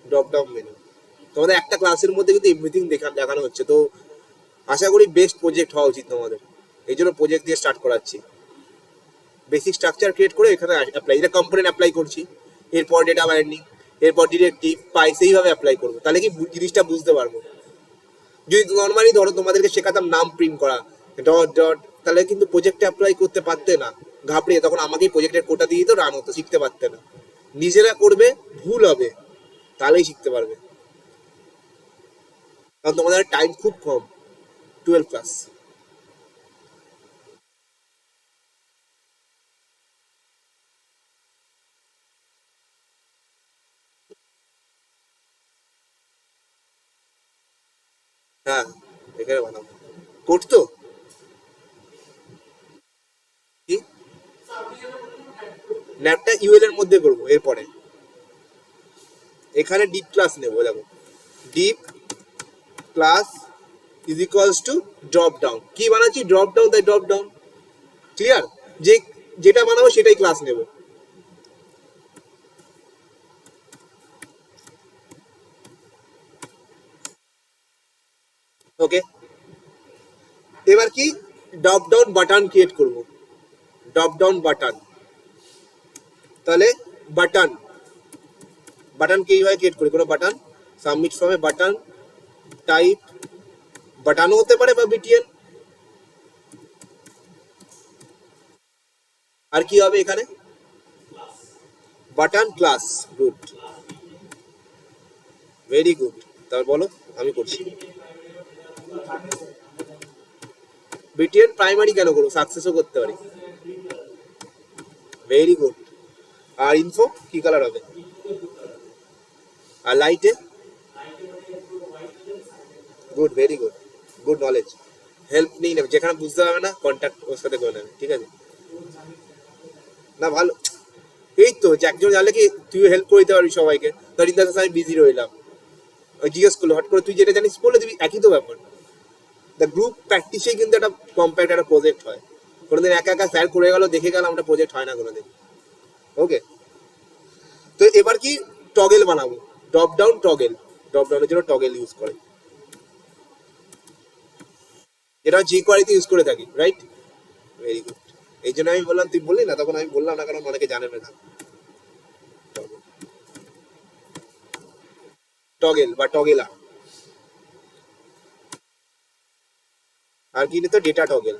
ড্রপ ডাউন মেনু। তোমাদের একটা ক্লাসের মধ্যে কিন্তু এভরিথিং দেখানো হচ্ছে, তো আশা করি বেস্ট প্রজেক্ট হওয়া উচিত তোমাদের, এই জন্য প্রজেক্ট দিয়ে স্টার্ট করাচ্ছি। বেসিক স্ট্রাকচার ক্রিয়েট করে এখানে অ্যাপ্লাই, এটা কম্পোনেন্ট অ্যাপ্লাই করছি, এরপর ডেটা বাইন্ডিং, এরপর ডিরেক্টিভ পাই, সেইভাবে অ্যাপ্লাই করবো, তাহলে কি জিনিসটা বুঝতে পারবো। যদি নর্মালি ধরো তোমাদেরকে শেখাতাম নাম প্রিন্ট করা ডট ডট, তাহলে কিন্তু প্রজেক্টে অ্যাপ্লাই করতে পারতে না, ঘাবড়িয়ে তখন আমাকেই প্রজেক্টের কোটা দিয়ে তো রান হতো, শিখতে পারতে না। নিজেরা করবে, ভুল হবে, তাহলেই শিখতে পারবে, কারণ তোমাদের টাইম খুব কম, 12 ক্লাস। হ্যাঁ এখানে বানাবো কোড তো কি, ল্যাবটা ইউএল এর মধ্যে করবো। এরপরে এখানে ডিপ ক্লাস নেবো, দেখো deep class is equals to drop down. কি বানাচ্ছি? ড্রপ ডাউন, তাই ড্রপ ডাউন। ক্লিয়ার? যেটা বানাবো সেটাই ক্লাস নেব। ওকে, এবার কি ড্রপ ডাউন বাটন ক্রিয়েট করব। ড্রপ ডাউন বাটন, তাহলে বাটন বাটন কিভাবে ক্রিয়েট করি? কোনো বাটন সাবমিট ফর্মে বাটন টাইপ, বাটনও হতে পারে বা বিটিএল। আর কি হবে এখানে? Button class. Good, very good. তারপর বলো, আমি করছি। বিটিএল প্রাইমারি কেন করবো? সাকসেসও করতে পারি। Very good. আর ইনফো কি কালার হবে? আর লাইটে? Good, very good, good knowledge. Help নিয়ে নেবে, যেখানে বুঝতে পারবে না কন্ট্যাক্ট ওর সাথে করে নেবে, ঠিক আছে? না ভালো, এই তো যে একজন জানলে কি তুই হেল্প করে দিতে পারবি সবাইকে। ধর ইন দ্য সেন্স আমি বিজি রইলাম, ওই জিজ্ঞেস করলো হট করে, তুই যেটা জানিস বলে দিবি, একই তো ব্যাপার। দ্য গ্রুপ প্র্যাকটিসেই কিন্তু একটা কম্প্যাক্ট একটা প্রজেক্ট হয়। কোনোদিন একা একা স্যার করে গেল দেখে গেলাম, ওটা প্রজেক্ট হয় না কোনোদিন। ওকে, তো এবার কি টগেল বানাবো, ড্রপ ডাউন টগেল, ড্রপ ডাউনের জন্য টগেল ইউজ করে, এটা জি কোয়ারিতে ইউজ করে থাকি, রাইট? ভেরি গুড, এই জন্য আমি বললাম, তুই বললি না তখন, আমি বললাম না কারণ অনেকে জানে না। টগেল বা টগেলা, আর কি নিতে, ডেটা টগেল,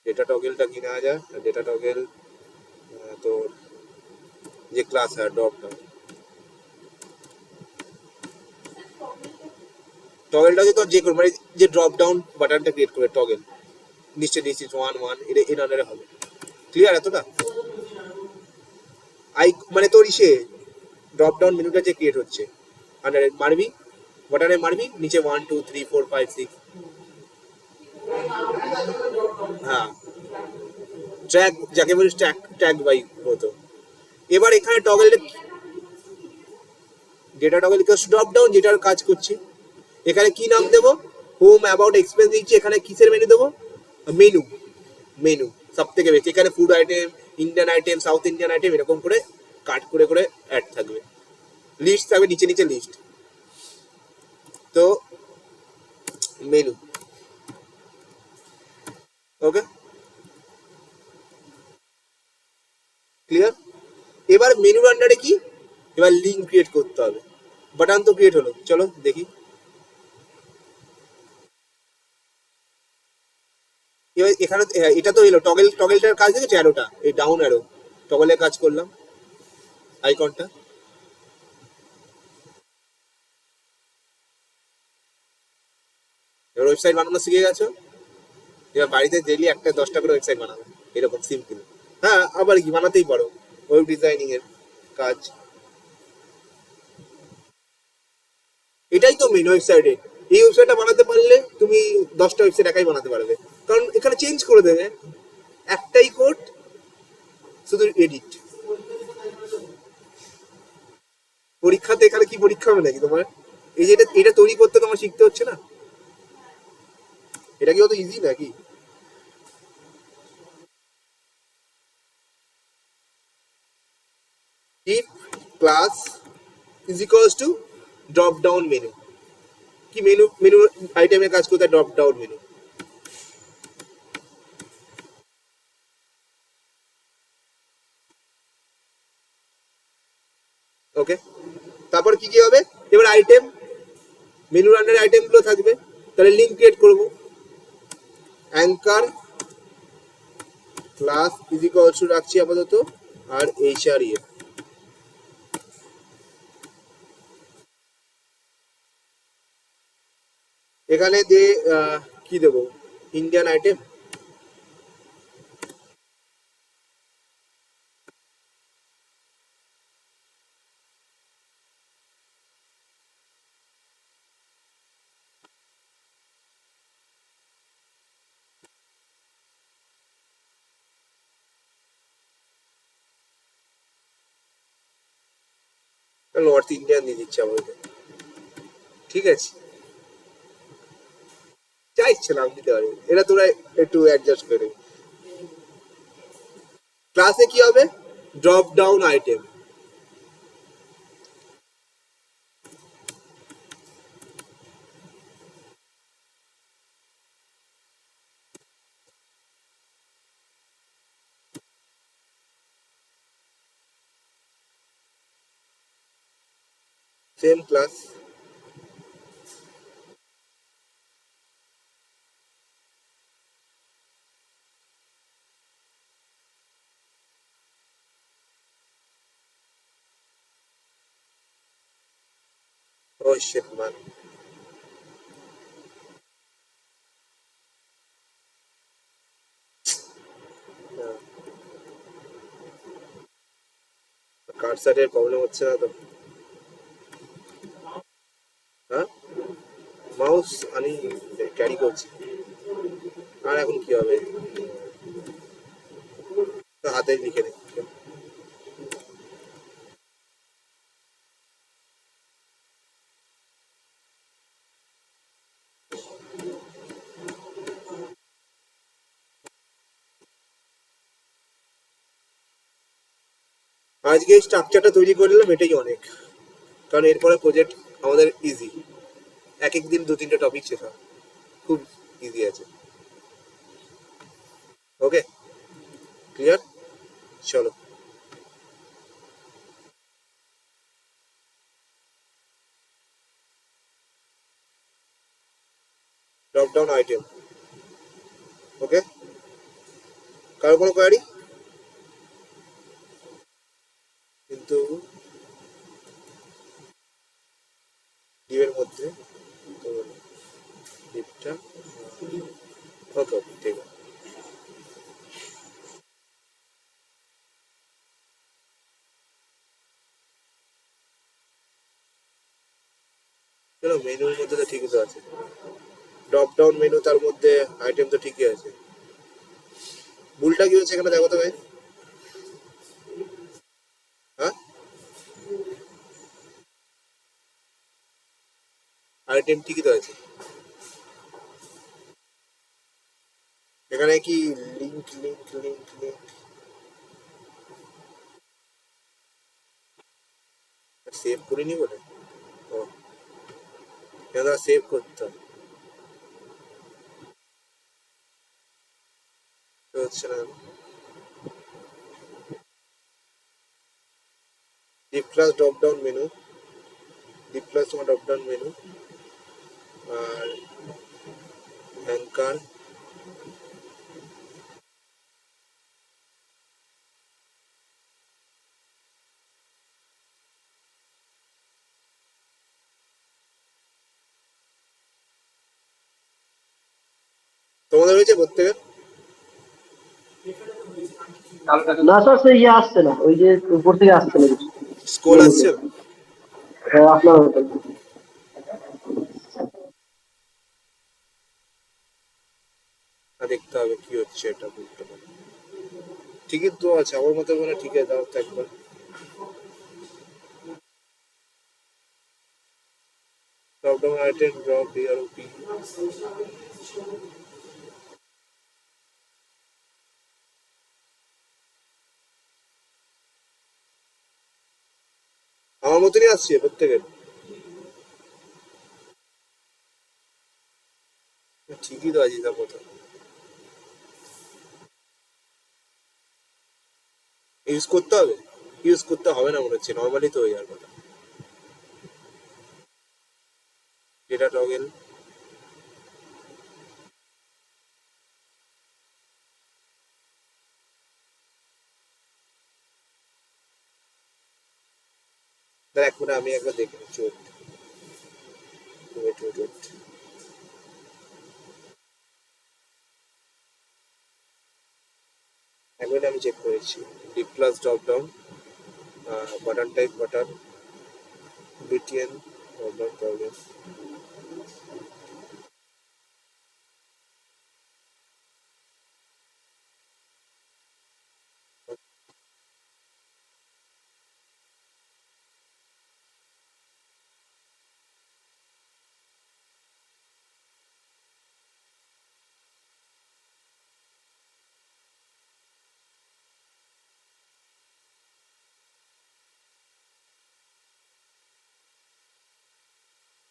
ডেটা টগেলটা কি নেওয়া যায়, ডেটা টগেল তোর যে ক্লাস হয় ড্রপ ডাউন, টগেলটা যে তোর যে কোনো মানে যে ড্রপ ডাউন বাটনটা ক্রিয়েট করে টগেল, নিশ্চয় দিস ইজ 1 1 এটা এর আন্ডারে হবে। ক্লিয়ার এতটা? আই মানে তোর ইসে ড্রপ ডাউন মেনুটা যে ক্রিয়েট হচ্ছে আন্ডারে মারবি, বাটনে মারবি, নিচে 1 2 3 4 5 6, হ্যাঁ ট্র্যাক যাকে বলিস, ট্র্যাক ট্র্যাক বাই মতো। এবার এখানে টগেলটা ডেটা টগেল ইকুয়ালস ড্রপ ডাউন, যেটার কাজ করছি, এখানে কি নাম দেবো, হোম অ্যাবাউট এক্সপেন্স দিচ্ছি, এখানে কিসের মেনু দেবো, মেনু, মেনু সব থেকে বেশি, এখানে food item, Indian item, south Indian item, এরকম করে কাট করে করে অ্যাড থাকবে, লিস্ট থাকবে নিচে নিচে লিস্ট, তো মেনু। ওকে, ক্লিয়ার? এবার মেনুর আন্ডারে কি, এবার লিঙ্ক ক্রিয়েট করতে হবে, বাটন তো ক্রিয়েট হলো, চলো দেখি। এবার এখানে এটা তো এলো টগেল, টগেলটার কাজ দেখেছো, অ্যারোটা এই ডাউন অ্যারো, টগলের কাজ করলাম, আইকনটা। এবার ওয়েবসাইট বানানো শিখে গেছো, এবার বাড়িতে ডেইলি একটা 10টা করে ওয়েবসাইট বানাবে, এরকম সিম্পল। হ্যাঁ, আবার কি বানাতেই পারো, ওয়েব ডিজাইনিং এর কাজ, এটাই তো মেন ওয়েবসাইটে। এই ওয়েবসাইটটা বানাতে পারলে তুমি 10টা ওয়েবসাইট একাই বানাতে পারবে, কারণ এখানে চেঞ্জ করে দেবে, একটাই কোড, শুধু এডিট। পরীক্ষাতে এখানে কি পরীক্ষা হবে নাকি তোমার? এই যে এটা তৈরি করতে তোমার শিখতে হচ্ছে না, এটা কি অত ইজি নাকি? if class is equals to drop down menu, কি মেনু, মেনু আইটেমের কাজ করতে ড্রপ ডাউন মেনু, ওকে। তারপর কি কি হবে, এবার আইটেম, মেনুর আন্ডারে আইটেম গুলো থাকবে, তাহলে লিঙ্ক ক্রিয়েট করব, anchor class is equals two রাখছি আপাতত আর এইচআরইএফ, এখানে দে কি দেবো, ইন্ডিয়ান আইটেম, নর্থ ইন্ডিয়ান দিয়ে দিচ্ছি আমাদের, ঠিক আছে, যা ইচ্ছে নাম দিতে পারবে, এটা তোরা একটু অ্যাডজাস্ট করে। ক্লাসে কি হবে, drop down item, same class, oh shit man, কার্সারের প্রবলেম হচ্ছে না তো? হ্যাঁ, মাউস আমি ক্যারি করছি, আর এখন কি হবে, তো হাতে লিখে নে। আজকে এই স্ট্রাকচারটা তৈরি করে নিলাম, এটাই অনেক, কারণ এরপরে প্রজেক্ট আমাদের ইজি, এক এক দিন 2-3টে টপিক শেখা খুব ইজি আছে। ওকে, ক্লিয়ার? চলো, ড্রপ ডাউন আইটেম। ওকে, কারো কোনো কোয়ারি? কিন্তু ডিভের মধ্যে তো ডিভটা, ওকে ওকে ঠিক আছে। চলো, মেনুর মধ্যে তো ঠিকই তো আছে, ড্রপ ডাউন মেনু, তার মধ্যে আইটেম তো ঠিকই আছে। ভুলটা কি হচ্ছে এখানে দেখো তো ভাই? হ্যাঁ, আইটেম ঠিকই তো আছে, এখানে কি link link link link save করিনি বলে? ও, এটা সেভ করতে হবে, তো হচ্ছে না। Deep class drop down menu, deep class তোমার ড্রপ ডাউন মেনু, আর অ্যাঙ্কার, তোমাদের হয়েছে প্রত্যেকের? না স্যার, সে ইয়ে আসছে না, ওই যে উপর থেকে আসছে না কিছু স্কোর মেনুতে। আসছে? আপনার মতো। না, দেখতে হবে কি হচ্ছে, এটা বুঝতে পারি। ঠিকই তো আছে আমার মতো, মানে ঠিক আছে, দাও তো একবার। ড্রপ ডাউন আইটেম, ড্রপ ডিআরওপি, আমার মতনই আসছে প্রত্যেকের। ঠিকই তো আছে তার মতো, ইউজ করতে হবে, ইউজ করতে হবে না মনে হচ্ছে, নর্মালি তো হয়ে যাওয়ার কথা। ডেটা টগেল, তার এক মিনিট আমি একবার দেখে নিচ্ছি, ওয়েট ওয়েট ওয়েট। এক মিনিট আমি চেক করেছি। Deep class drop down, button type button, BTN drop down problem.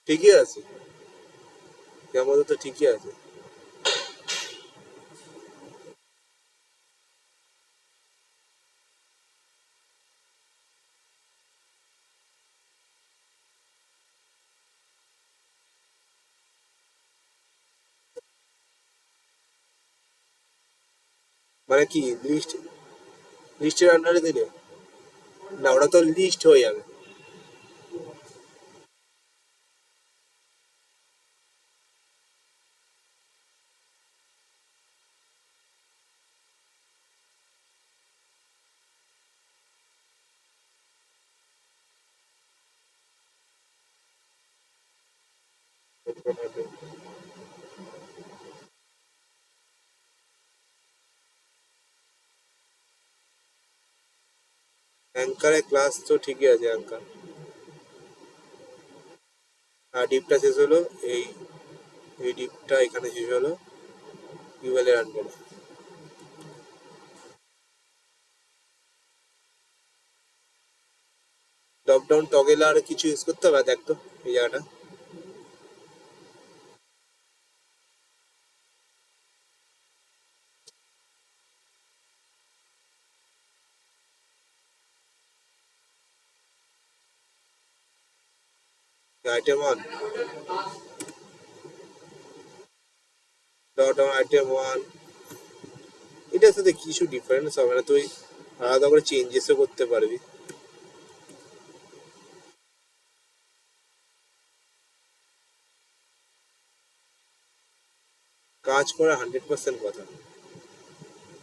ঠিকই আছে, আমাদের তো ঠিকই আছে। মানে কি লিস্ট, লিস্টের আন্ডারে দিলে? না, ওটা তো লিস্ট হয়ে যাবে। অ্যাঙ্কারের ক্লাস তো ঠিকই আছে, অ্যাঙ্কার। আর ডিপটা শেষ হলো, এই এই ডিপটা এখানে শেষ হলো ইউএল এর আন্ডারে। ডাউন টগেল আর কিছু ইউজ করতে হবে? দেখ তো এই জায়গাটা। আইটেম 1, ডট ডাউন আইটেম 1, এটার সাথে কিছু ডিফারেন্স হবে না, তুই আলাদা করে চেঞ্জেসও করতে পারবি। কাজ করা 100% কথা,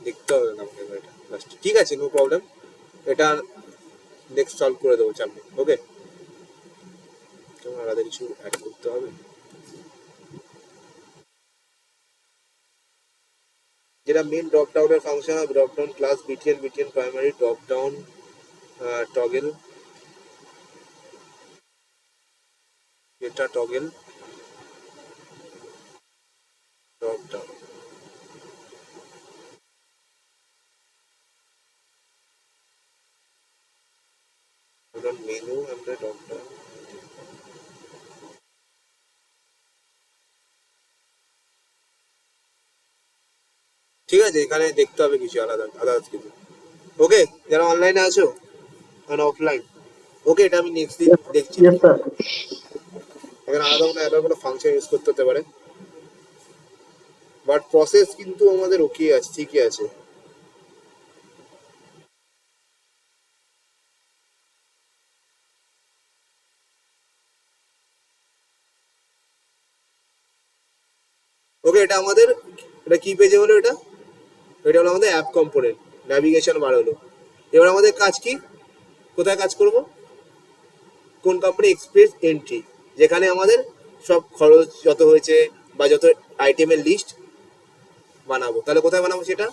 দেখতে হবে না আমাকে এটা লাস্ট। ঠিক আছে, নো প্রবলেম, এটা নেক্সট সলভ করে দেবো, চাপ নেই। ওকে, তোমার আলাদা কিছু অ্যাড করতে হবে, যেটা মেন ড্রপ ডাউনের ফাংশন হবে। Drop down class BTN BTN primary drop down toggle, এটা টগেল ড্রপ ডাউন। মেনু আমরা ড্রপ ডাউন, ঠিক আছে, এখানে দেখতে হবে কিছু আলাদা আলাদা কিছু। ওকে, যারা অনলাইনে আছো আর অফলাইন, ওকে, এটা আমি নেক্সট দিন দেখছি। Yes, sir. এখানে আলাদা কোনো ফাংশন ইউজ করতে হতে পারে, বাট প্রসেস কিন্তু আমাদের ওকে আছে, ঠিকই আছে। ওকে, এটা আমাদের, এটা কি পেজে হলো? এটা এটা হলো আমাদের অ্যাপ কম্পোনেন্ট, ন্যাভিগেশন বার হলো। এবার আমাদের কাজ কি, কোথায় কাজ করব? কোন কোম্পানি? এক্সপ্রেস এন্ট্রি, যেখানে আমাদের সব খরচ যত হয়েছে বা যত আইটেমের লিস্ট বানাবো। তাহলে কোথায় বানাবো সেটা?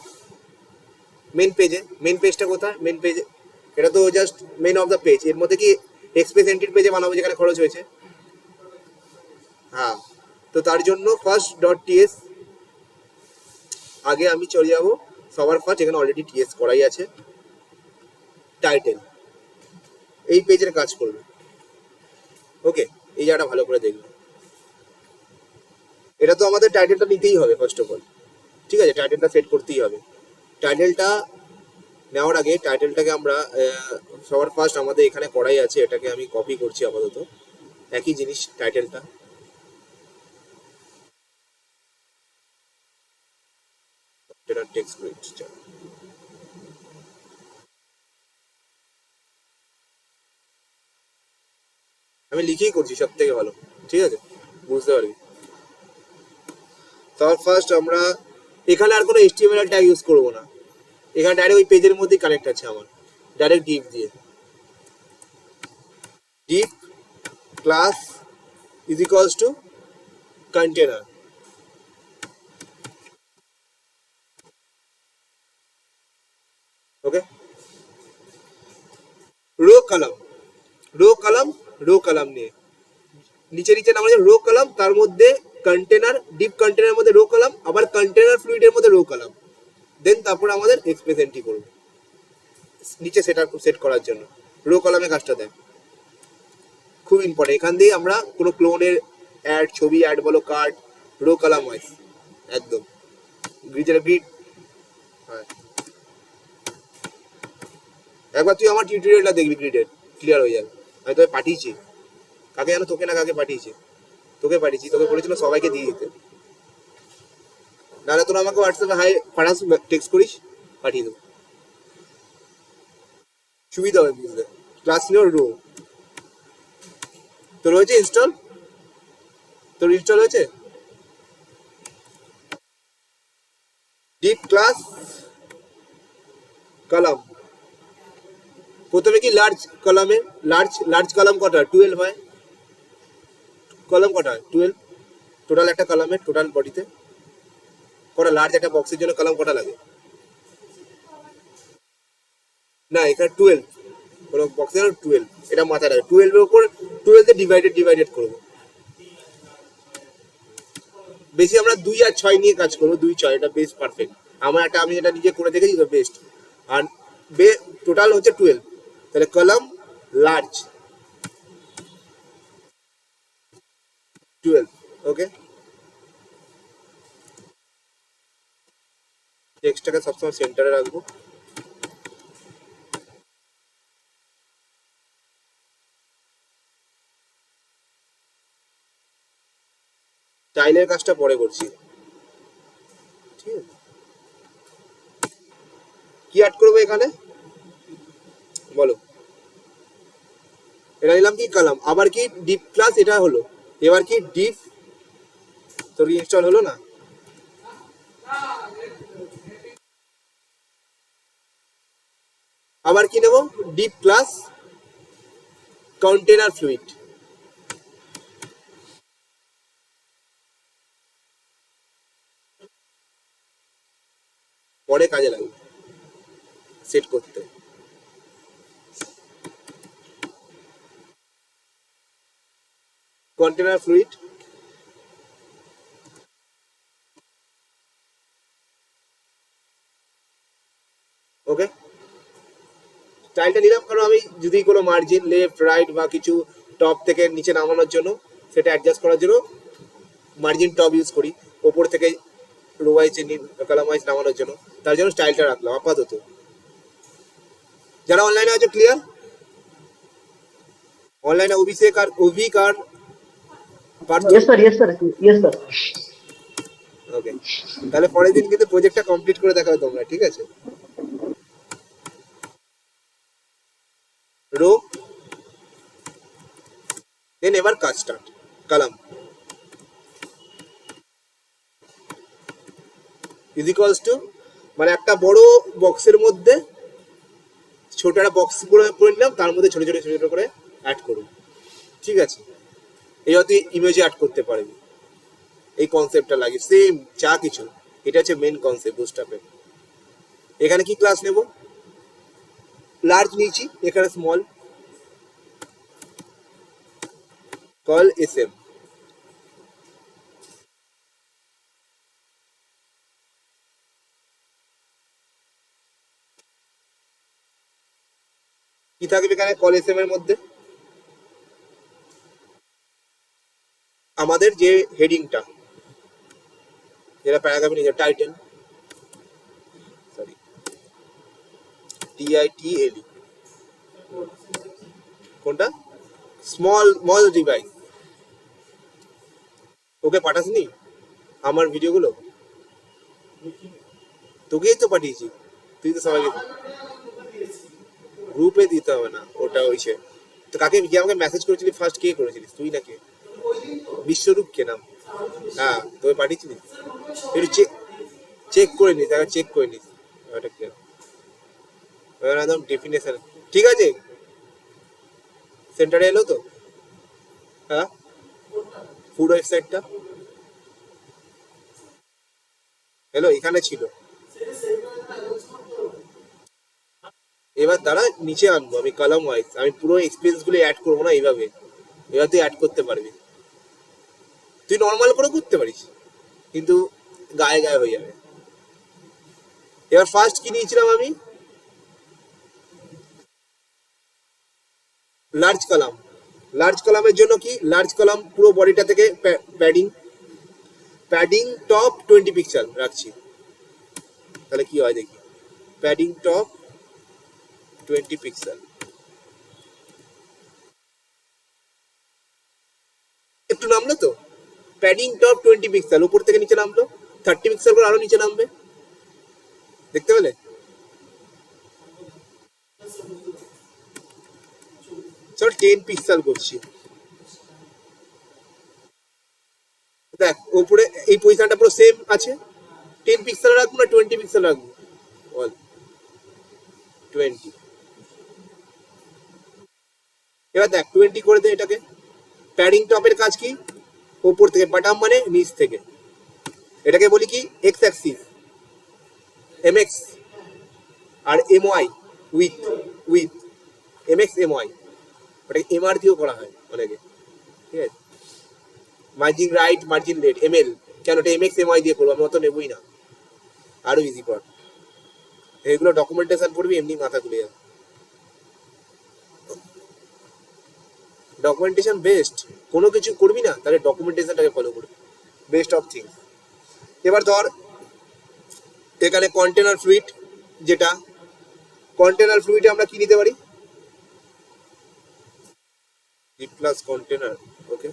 মেন পেজে। মেন পেজটা কোথায়? মেন পেজে, এটা তো just main of the page. এর মধ্যে কি এক্সপ্রেস এন্ট্রির পেজে বানাবো যেখানে খরচ হয়েছে? হ্যাঁ, তো তার জন্য ফার্স্ট ডট টিএস আগে আমি চলে যাবো সবার ফার্স্ট, এখানে অলরেডি টিএস করাই আছে। টাইটেল এই পেজের কাজ করবে। ওকে, এই জায়গাটা ভালো করে দেখবে। এটা তো আমাদের টাইটেলটা নিতেই হবে ফার্স্ট অফ অল, ঠিক আছে, টাইটেলটা সেট করতেই হবে। টাইটেলটা নেওয়ার আগে টাইটেলটাকে আমরা সবার ফার্স্ট আমাদের এখানে করাই আছে, এটাকে আমি কপি করছি আপাতত, একই জিনিস টাইটেলটা। টেক্সট প্রিন্ট, আমি লিখেই করছি, সব থেকে ভালো, ঠিক আছে, বুঝতে পারবি। সবার ফার্স্ট আমরা এখানে আর কোনো HTML ট্যাগ ইউজ করবো না, এখানে ডাইরেক্ট ওই পেজের মধ্যেই কানেক্ট আছে আমার, ডাইরেক্ট ডিপ দিয়ে। Deep class is equals two container. Okay, rho column, rho column, rho column নিয়ে নিচে নিচে নাম রো কলাম, তার মধ্যে কন্টেনার, ডিপ কন্টেনার মধ্যে রো কলাম, আবার কন্টেনার ফ্লুইডের মধ্যে রো কলাম। দেন তারপর আমাদের এক্সপ্রেস এন্ট্রি করবো নিচে সেট করার জন্য। রো কলামে কাজটা দেয়, খুব ইম্পর্টেন্ট। এখান দিয়ে আমরা কোনো ক্লোনের অ্যাড, ছবি অ্যাড বলো, কার্ড, রো কলাম ওয়াইজ একদম গ্রিডের গ্রিড। হ্যাঁ, একবার তুই আমার টিউটোরিয়ালটা দেখবি, গ্রিডের ক্লিয়ার হয়ে যাবে। আমি তোকে পাঠিয়েছি, কাকে জানো? তোকে না কাকে পাঠিয়েছি? তোকে পাঠিয়েছি, তোকে বলেছিল সবাইকে দিয়ে দিতে। নাহলে তোরা আমাকে হোয়াটসঅ্যাপে হাই পাঠাস, টেক্সট করিস, পাঠিয়ে দেবো, সুবিধা হবে বুঝতে। ক্লাস নিয়ে রো তোর হয়েছে ইনস্টল? তোর ইনস্টল হয়েছে? ডিপ ক্লাস কলাম, প্রথমে কি লার্জ কলামে, লার্জ কলাম কটা? 12 হয়। কলাম কটা হয়? 12 টোটাল একটা কলামের, টোটাল বডিতে কটা? লার্জ একটা বক্সের জন্য কলাম কটা লাগে? না, এখানে 12, কোনো বক্সের 12, এটা মাথায় রাখবে। 12 এর উপর 12 এ ডিভাইডেড করবো। বেশি আমরা 2 আর 6 নিয়ে কাজ করবো, 2 6, এটা বেস্ট, পারফেক্ট। আমি এটা নিজে করে দেখেছি তো বেস্ট। আর টোটাল হচ্ছে 12, তাহলে কলাম লার্জ, 12, ওকে। টেক্সটটাকে সবসময় সেন্টারে রাখবো। স্টাইলের কাজটা পরে করছি, ঠিক আছে। কি অ্যাড করবো এখানে বলো? এটা নিলাম কি কলাম, আবার কি ডিপ ক্লাস, এটা হলো। এবার কি ডিপ, তোর ইনস্টল হলো না? আবার কি নেব? Deep class container fluid. পরে কাজে লাগবে সেট করতে। কন্টেনার ফ্লুইড, ওকে। স্টাইলটা নিলাম কারণ আমি যদি কোনো মার্জিন লেফট রাইট বা কিছু টপ থেকে নিচে নামানোর জন্য, সেটা অ্যাডজাস্ট করার জন্য মার্জিন টপ ইউজ করি, ওপর থেকে রো ওয়াইজ কলাম ওয়াইজ নামানোর জন্য, তার জন্য স্টাইলটা রাখলাম আপাতত। যারা অনলাইনে আছে ক্লিয়ার? অনলাইনে অভিষেক আর অভিক আর Partha, Yes sir, yes sir, yes sir. ওকে। তাহলে পরের দিন কিন্তু প্রজেক্টটা কমপ্লিট করে দেখাবে তোমরা, ঠিক আছে? রো, দেন এবার কাজ start. Column is equals two, মানে একটা বড় বক্সের মধ্যে ছোট একটা বক্স করে নিলাম, তার মধ্যে ছোট ছোট ছোট ছোট করে অ্যাড করুন, ঠিক আছে। এইবার তুই ইমেজে অ্যাড করতে পারবি, এই কনসেপ্টটা লাগে সেম যা কিছু। এটা হচ্ছে মেন কনসেপ্ট বুটস্ট্র্যাপের। এখানে কি ক্লাস নেব? লার্জ নিয়েছি, এখানে স্মল, কল এসএম। কি থাকবে এখানে কল এসএম এর মধ্যে? আমাদের যে হেডিংটা, যেটা প্যারাগ্রাফে নিজের টাইটেল, সরি TITLE, কোনটা? Small device. ওকে পাঠাসনি আমার ভিডিওগুলো? তোকেই তো পাঠিয়েছি, তুই তো সবাইকে। গ্রুপে দিতে হবে না, ওটা হয়েছে। তো কাকে, যে আমাকে মেসেজ করেছিলি ফার্স্ট, কে করেছিলিস তুই নাকি বিশ্বরূপ? কে নাম? হ্যাঁ তোকে পাঠিয়েছিলিস, একটু চেক করে নিস, একবার চেক করে নিস ওটা কি একদম ডেফিনেশন, ঠিক আছে। সেন্টারে এলো তো? হ্যাঁ, ফুড ওয়েবসাইটটা এলো, এখানে ছিল। এবার দাঁড়া নিচে আনবো আমি কলাম ওয়াইজ, আমি পুরো এক্সপিরিয়েন্স গুলো অ্যাড করবো না এইভাবে। এবার তুই অ্যাড করতে পারবি, তুই নর্মাল করে করতে পারিস, কিন্তু গায়ে গায়ে হয়ে যাবে। এবার ফার্স্ট কি নিয়েছিলাম আমি? Large column. লার্জ কলামের জন্য কি, লার্জ কলাম পুরো বডিটা থেকে প্যাডিং টপ 20 পিক্সেল রাখছি। তাহলে কি হয় দেখি, প্যাডিং টপ 20 পিক্সেল, একটু নামলো তো। প্যাডিং টপ 20 পিক্সেল, উপর থেকে নিচে নামলো, 30 পিক্সেল করে আরো নিচে নামবে, দেখতে পেলে? চল 10 পিক্সেল করছি। দেখ উপরে এই পজিশনটা পুরো সেম আছে, 10 পিক্সেল রাখবো না 20 পিক্সেল রাখবো? বল। 20। এবার দেখ 20 করে দে এটাকে। প্যাডিং টপের কাজ কি? উপর থেকে, বাটাম মানে নিচ থেকে। এটাকে বলি কি, এক্স অ্যাক্সিস, এমএক্স, আর MY with with MX MY, ওটাকে এমআর দিয়েও করা হয় অনেকে, ঠিক আছে। Margin right, margin left, ML, কেন ওটা এমএক্স এমওয়াই দিয়ে করবো, আমি অত নেবই না, আরো ইজি কর। এগুলো ডকুমেন্টেশন পড়বি এমনি মাথা খুলে যাবে। ডকুমেন্টেশন বেস্ট, কোনো কিছু করবি না তাহলে ডকুমেন্টেশনটাকে ফলো করবি, বেস্ট অফ থিংস। এবার ধর এখানে কন্টেনার ফ্লুইড, যেটা কন্টেনার ফ্লুইডে আমরা কি নিতে পারি, ডিপ ক্লাস কন্টেনার। ওকে,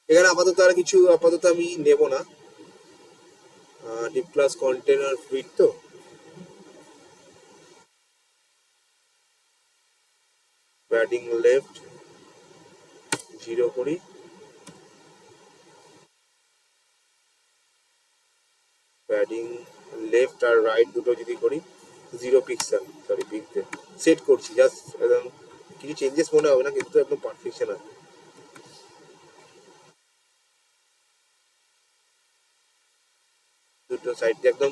এখানে আপাতত আমি নেব না, ডিপ ক্লাস কন্টেনার ফ্লুইড তো প্যাডিং লেফট 0 করি, প্যাডিং লেফট আর রাইট দুটো যদি করি 0 পিক্সেল, সরি পিক্সেল সেট করছি, জাস্ট একদম কিছু চেঞ্জেস মনে হবে না, কিন্তু একদম পারফেকশন আছে। দুটো সাইড দিয়ে একদম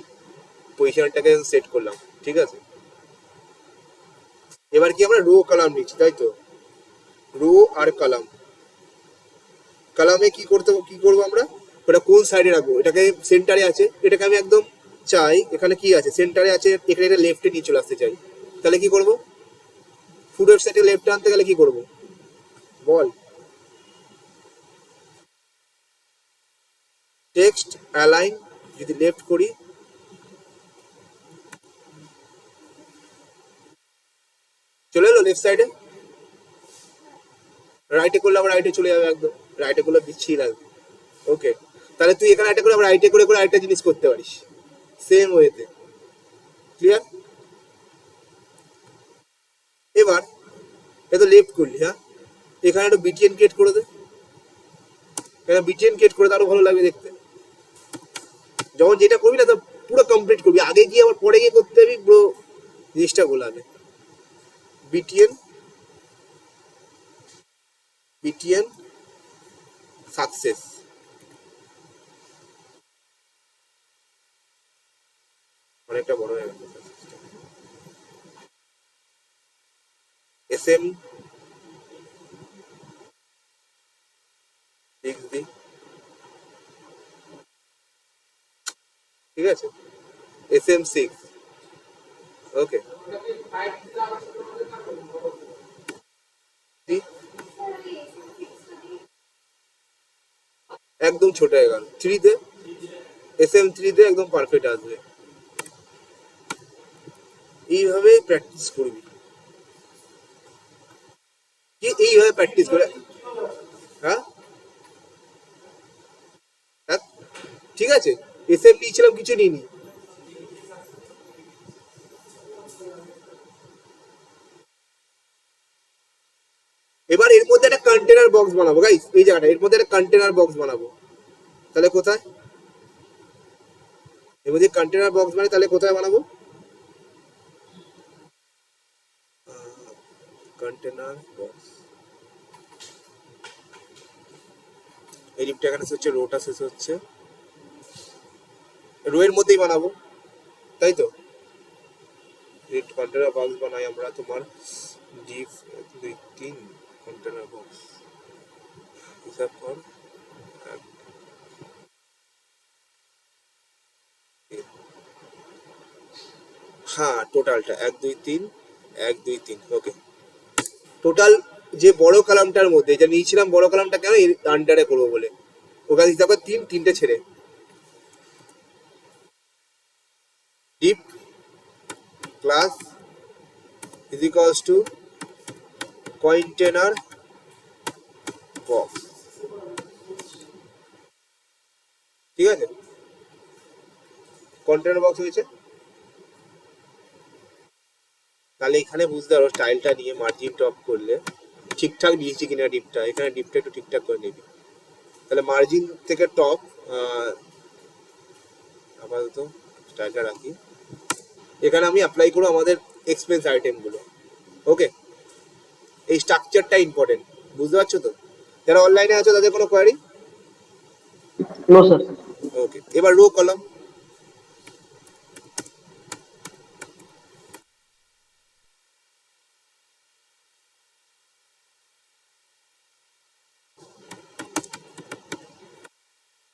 পজিশনটাকে সেট করলাম, ঠিক আছে। এবার কি আমরা রো কলাম নিচ্ছি, তাই তো, রো আর কলাম। কলামে কি করবো আমরা, ওটা কোন সাইডে রাখবো, এটাকে সেন্টারে আছে, এটাকে আমি একদম চাই এখানে কি আছে সেন্টারে আছে, এখানে এটা লেফটে নিয়ে চলে আসতে চাই, তাহলে কি করব, ফুড ওয়েবসাইটে লেফটে আনতে গেলে কি করব বল, টেক্সট অ্যালাইন যদি লেফট করি, চলে এলো লেফট সাইডে, রাইটে করলে আবার রাইটে চলে যাবে, একদম রাইটে করলে বিচ্ছিরি লাগবে। ওকে, তাহলে তুই এখানে একটা করে আবার রাইটে করে আরেকটা জিনিস করতে পারিস সেম ওয়েতে, ক্লিয়ার। এবার এ তো লেফট করলি, হ্যাঁ এখানে একটা বিটিএন ক্রিয়েট করে দে, এখানে বিটিএন ক্রিয়েট করে দে, আরো ভালো লাগবে দেখতে। যখন যেটা করবি না তো পুরো কমপ্লিট করবি, আগে গিয়ে আবার পরে গিয়ে করতে হবে পুরো জিনিসটা গোলাবে। বিটিএন সাকসেস, অনেকটা বড় হয়ে গেছে। এসএম 6D, ঠিক আছে, SM6, ওকে, একদম ছোট হয়ে গেল 3 তে, SM3 তে একদম পারফেক্ট আসবে। এইভাবে প্র্যাকটিস করবি, কি এইভাবে প্র্যাকটিস করে, হ্যাঁ হ্যাঁ, ঠিক আছে। এসএম নিয়েছিলাম, কিছু নিইনি, এবার এর মধ্যে একটা কন্টেনার বক্স বানাবো গাইস, এই জায়গাটা এর মধ্যে একটা কন্টেনার বক্স বানাবো, তাহলে কোথায়, এর মধ্যে কন্টেনার বক্স মানে তাহলে কোথায় বানাবো, কন্টেনার বক্স, এই লিপটা এখানে শেষ হচ্ছে, রোটা শেষ হচ্ছে, রো এর মধ্যেই বানাবো, তাই তো। কন্টেনার বক্স বানাই আমরা, তোমার ডিপ 2 3 কন্টেনার বক্স হিসাব কর, হ্যাঁ টোটালটা 1 2 3 1 2 3, ওকে। টোটাল যে বড় কলামটার মধ্যে যা নিয়েছিলাম, বড় কলামটা কেন এর আন্ডারে করবো বলে, ওখানে হিসাব করে 3 ছেড়ে, deep class is equals two container box, ঠিক আছে, কন্টেনার বক্স হয়েছে। তাহলে এখানে বুঝতে পারো স্টাইলটা নিয়ে মার্জিন টপ করলে ঠিকঠাক দিয়েছি কিনা ডিপটা, এখানে ডিপটা একটু ঠিকঠাক করে নিবি, তাহলে মার্জিন থেকে টপ আপাতত স্টাইলটা রাখি, এখানে আমি অ্যাপ্লাই করবো আমাদের এক্সপেন্স আইটেমগুলো, ওকে। এই স্ট্রাকচারটা ইম্পর্টেন্ট, বুঝতে পারছো তো, যারা অনলাইনে আছো তাদের কোনো কোয়ারি, নো স্যার। ওকে। এবার রো কলাম,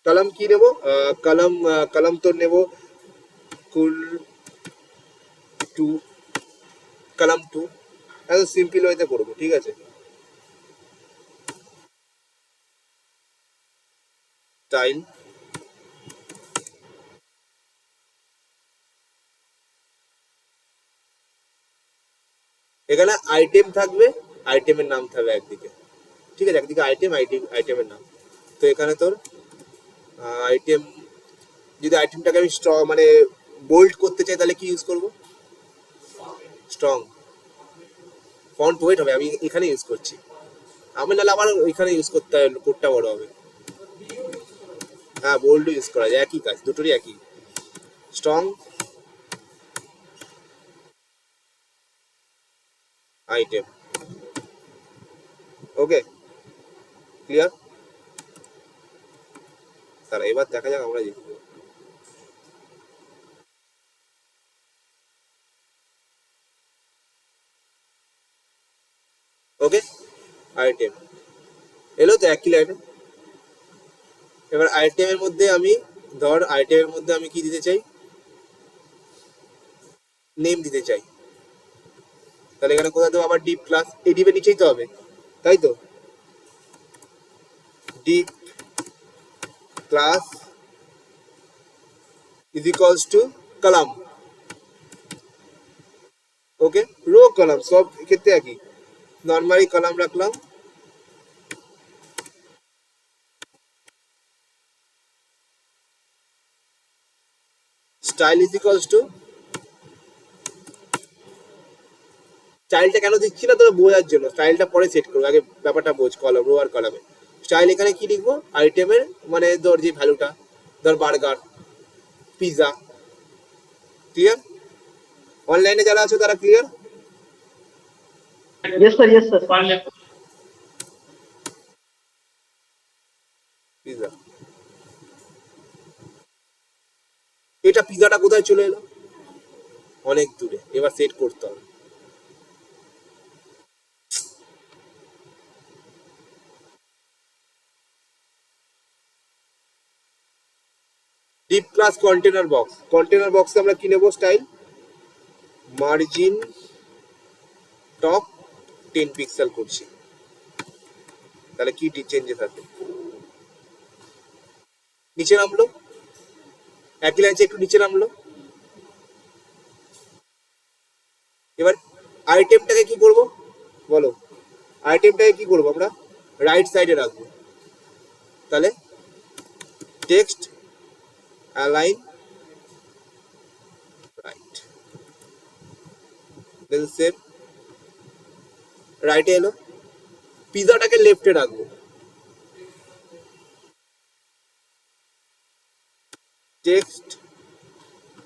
কলাম কি নেব, কলাম তো নেব কুল 2, কলাম 2, একদম সিম্পল ওয়েতে করবো, ঠিক আছে। স্টাইল, এখানে আইটেম থাকবে, আইটেমের নাম থাকবে একদিকে, ঠিক আছে, একদিকে আইটেম, আইটেমের নাম। তো এখানে তোর আইটেম, যদি আইটেমটাকে আমি মানে বোল্ড করতে চাই তাহলে কি ইউজ করব? স্ট্রং। ফন্ট ওয়েট হবে, আমি এখানে ইউজ করছি, আমি নাহলে আবার এখানে ইউজ করতে হবে, কোডটা বড় হবে। হ্যাঁ, বোল্ড ইউজ করা যায়, একই কাজ, দুটোরই একই। স্ট্রং আইটেম, ওকে, ক্লিয়ার? তাহলে এবার দেখা যাক আমরা জিতব। ওকে, আইটেম এলো তো একই লাইনে। এবার আইটেমের মধ্যে আমি, ধর আইটেমের মধ্যে আমি কি দিতে চাই? নেম দিতে চাই। তাহলে এখানে কোথায় দেবো? আবার ডিপ ক্লাস, এই ডিপের নিচেই তো হবে, তাই তো? Deep class is equals two column, okay, rho column সব ক্ষেত্রে একই, নর্মালি কলাম রাখলাম। স্টাইল ইজ ইকুয়ালস টু, স্টাইলটা কেন দিচ্ছি না তোরা বোঝার জন্য, স্টাইলটা পরে সেট করবো, আগে ব্যাপারটা বোঝ। কলম, রো আর কলামে স্টাইল, এখানে কি লিখবো? আইটেমের মানে ধর যে ভ্যালুটা, ধর বার্গার, পিৎজা, ক্লিয়ার? অনলাইনে যারা আছে তারা clear? Yes, sir. Yes, sir. Pizza, এটা পিৎজাটা কোথায় চলে এলো? অনেক দূরে, এবার সেট করতে হবে। Deep class container box, container বক্সে আমরা কি নেবো? স্টাইল মার্জিন টপ 10 পিক্সেল করছি, তাহলে কি চেঞ্জেস আছে? নিচে নামলো, একই লাইন একটু নিচে নামলো। এবার আইটেমটাকে কি করব বলো? আইটেমটাকে কি করব আমরা? রাইট সাইডে রাখবো, তাহলে টেক্সট অ্যালাইন রাইট, দেন সেভ, রাইটে এলো। পিজাটাকে লেফটে রাখবো, টেক্সট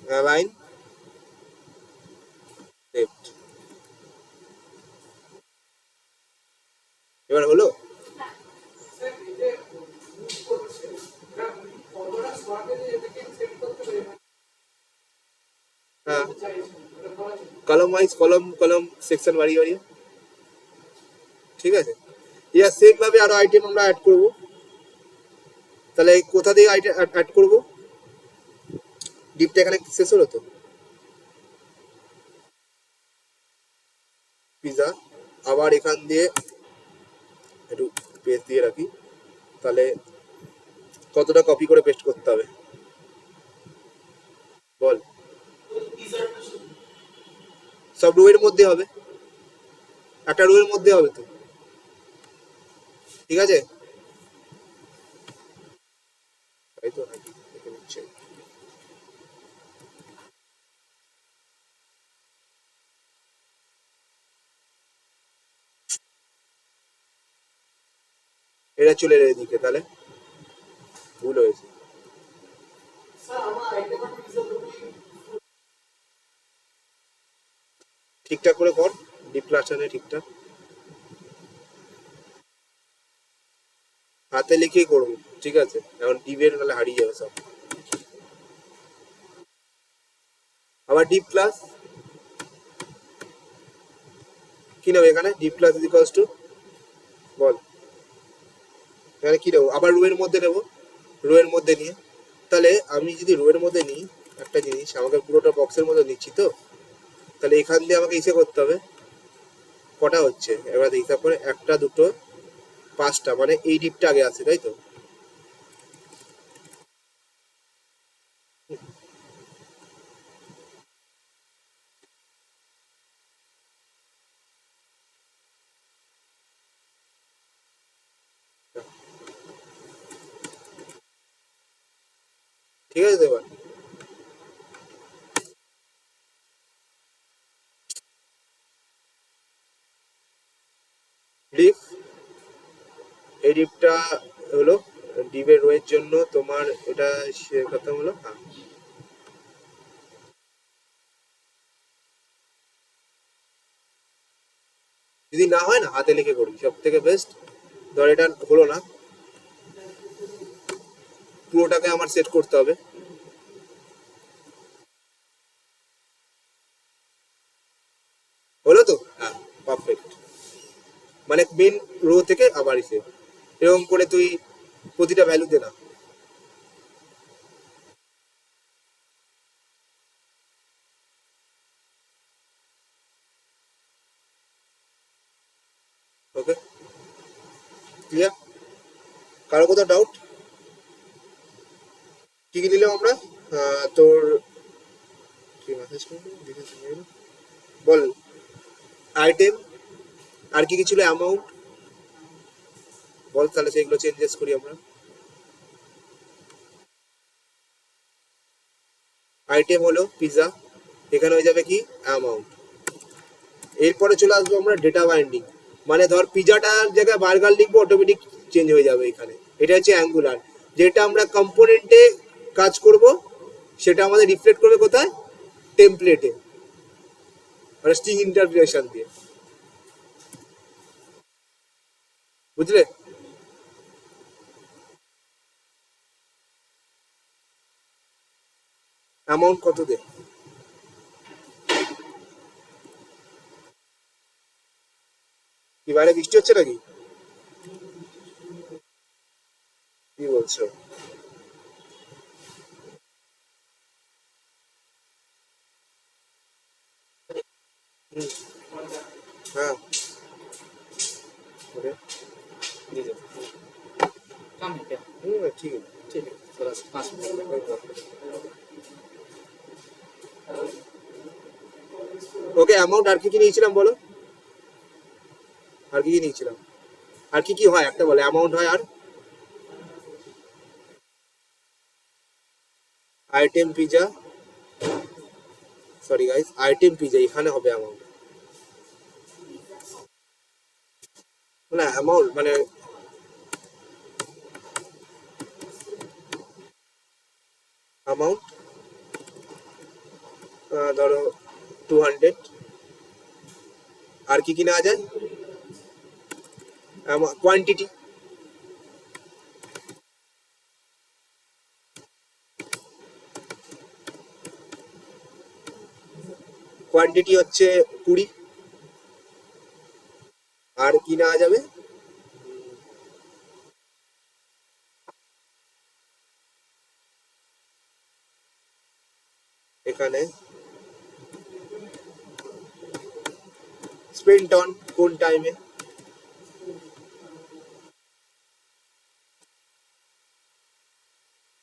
অ্যালাইন লেফট। এবার হলো? হ্যাঁ, কলম ওয়াইজ, কলম কলম সেকশন বাড়িয়ে বাড়িয়ে, ঠিক আছে। ইয়ার সেম ভাবে আরো আইটেম আমরা অ্যাড করব, তাহলে কোথা দিয়ে আইটেম অ্যাড করব? ডিপটা এখানে শেষ হলো তো, পিজা, আবার এখান দিয়ে একটু পেস্ট দিয়ে রাখি, তাহলে কতটা কপি করে পেস্ট করতে হবে বল? সব রোয়ের মধ্যে হবে, একটা রোয়ের মধ্যে হবে তো, ঠিক আছে, তাই তো নাকি? দেখে নিচ্ছে। এটা চলে এলো এদিকে, তাহলে ভুল হয়েছে। ঠিকঠাক করে কর, ডিপ ক্লাসে ঠিকঠাক হাতে লিখেই করবো, ঠিক আছে? এখন ডিপের নাহলে হারিয়ে যাবে সব। আবার ডিপ ক্লাস কি নেবো এখানে? Div class is equals to বল, এখানে কি নেবো? আবার রোয়ের মধ্যে নেবো, রোয়ের মধ্যে নিয়ে, তাহলে আমি যদি রোয়ের মধ্যে নিই একটা জিনিস, আমাকে পুরোটা বক্সের মধ্যে নিচ্ছি তো, তাহলে এখান দিয়ে আমাকে ইসে করতে হবে, কটা হচ্ছে এবার হিসাব করে, একটা দুটো পাঁচটা, মানে এই ডিপটা আগে আসছে, তাই তো? ঠিক আছে তো এবার ডিফ, এই ডিফটা হলো ডিভের রোয়ের জন্য তোমার এটা খতম হলো। হ্যাঁ, যদি না হয় না হাতে লিখে করবি সব থেকে বেস্ট। ধর এটা হলো না, পুরোটাকে আমার সেট করতে হবে। হলো তো? হ্যাঁ, পারফেক্ট। মানে মেন রো থেকে আবার এসে এরকম করে তুই প্রতিটা ভ্যালু দে না। ওকে, ক্লিয়ার? কারো কোথাও ডাউট? কি কি নিলাম আমরা? তোর কি মাথায় ছিল? বল। আইটেম, আর কি কি ছিল? অ্যামাউন্ট বল, তাহলে সেগুলো চেঞ্জেস করি আমরা। আইটেম হলো পিৎজা, এখানে হয়ে যাবে কি অ্যামাউন্ট। এরপরে চলে আসবো আমরা ডেটা বাইন্ডিং, মানে ধর পিৎজাটার জায়গায় বার্গার লিখবো, অটোমেটিক চেঞ্জ হয়ে যাবে এখানে। এটা হচ্ছে অ্যাঙ্গুলার, যেটা আমরা কম্পোনেন্টে কাজ করব সেটা আমাদের রিফ্লেক্ট করবে কোথায়? টেমপ্লেটে, মানে স্ট্রিং ইন্টারপ্রিটেশন দিয়ে। বুঝলে? অ্যামাউন্ট কত দে? কি বাইরে বৃষ্টি হচ্ছে নাকি? কি বলছো? হুম, হ্যাঁ, ওকে, काम है क्या? ঠিক আছে। ठीक है, थोड़ा 5 मिनट। ওকে, অ্যামাউন্ট আর কি কি নিয়েছিলাম বলো? আর কি কি নিয়েছিলাম? আর কি কি হয় একটা বলে? অ্যামাউন্ট হয় আর item pizza, sorry guys, item pizza এখানে হবে অ্যামাউন্ট, না অ্যামাউন্ট মানে অ্যামাউন্ট ধরো 200। আর কি কি নেওয়া যায়? কোয়ান্টিটি, কোয়ান্টিটি হচ্ছে 20। আর কি নেওয়া যাবে? এখানে স্পেন্ট অন কোন টাইমে,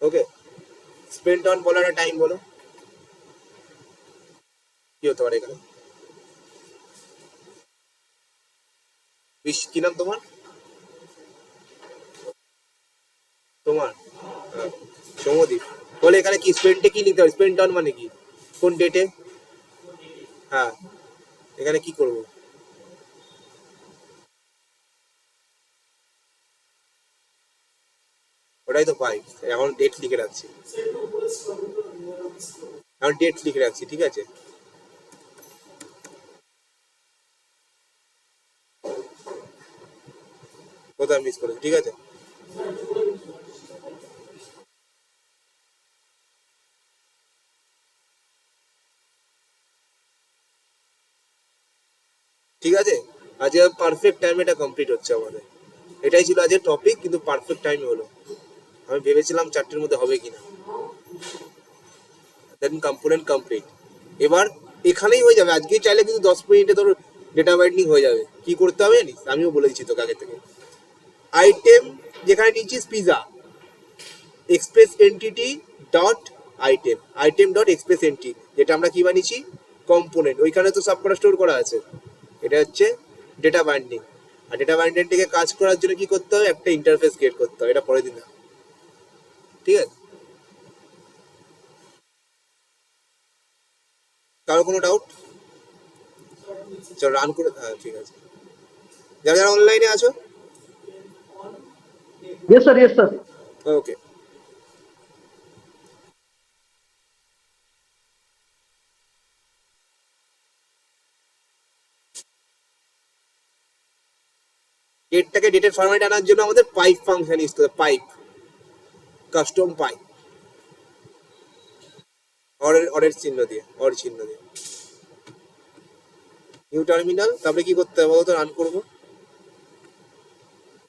ওকে। স্পেন্ট অন বলার টাইম বলো, কি হতে পারে এখানে? কি নাম তোমার? তোমার সৌমদীপ। বলে এখানে কি স্পেন্টে কি লিখতে হবে? স্পেন্ট অন মানে কি? কোন ডেটে? হ্যাঁ, এখানে কি করব? ওটাই তো পাই, এখন ডেট লিখে রাখছি, এখন ডেট লিখে রাখছি, ঠিক আছে। কোথায় মিস করেছি, ঠিক আছে। ঠিক আছে, আজকে পারফেক্ট টাইম এটা কমপ্লিট হচ্ছে আমাদের। এটাই ছিল আজকের টপিক, কিন্তু পারফেক্ট টাইমে হলো। আমি ভেবেছিলাম 4টের মধ্যে হবে কিনা। দেন কম্পোনেন্ট কমপ্লিট। এবার এখানেই হয়ে যাবে, আজকেই চাইলে কিন্তু 10 মিনিটে তোর ডেটা বাইন্ডিং হয়ে যাবে। কি করতে হবে জানিস? আমিও বলে দিচ্ছি তোকে আগে থেকে। আইটেম যেখানে নিচ্ছিস pizza, express entity dot item, item dot express entity, যেটা আমরা কি বানিয়েছি? কম্পোনেন্ট, ওইখানে তো সব কটা স্টোর করা আছে। এটা হচ্ছে ডেটা বাইন্ডিং। আর ডেটা বাইন্ডিংটিকে কাজ করার জন্য কি করতে হবে? একটা ইন্টারফেস ক্রিয়েট করতে হবে, এটা পরে দিন না, ঠিক আছে। কারো কোনো ডাউট? চলো রান করে, হ্যাঁ ঠিক আছে। যারা যারা অনলাইনে আছো, Yes, sir. Yes, sir. ওকে। ডেটটাকে ডেটের ফরম্যাটে আনার জন্য আমাদের পাইপ ফাংশন ইউজ করতে, পাইপ, কাস্টম পাইপ, অরের চিহ্ন দিয়ে, অর চিহ্ন দিয়ে। নিউ টার্মিনাল, তারপরে কি করতে হবে বলতো? রান করবো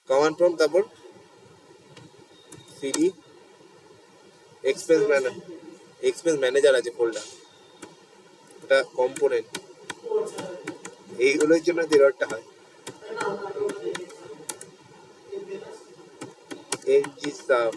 কমান্ড প্রম্পট, তারপর সিডি এক্সপেন্স ম্যানেজার আছে ফোল্ডার, এটা কম্পোনেন্ট, এইগুলোর জন্য এররটা হয়। NG sub,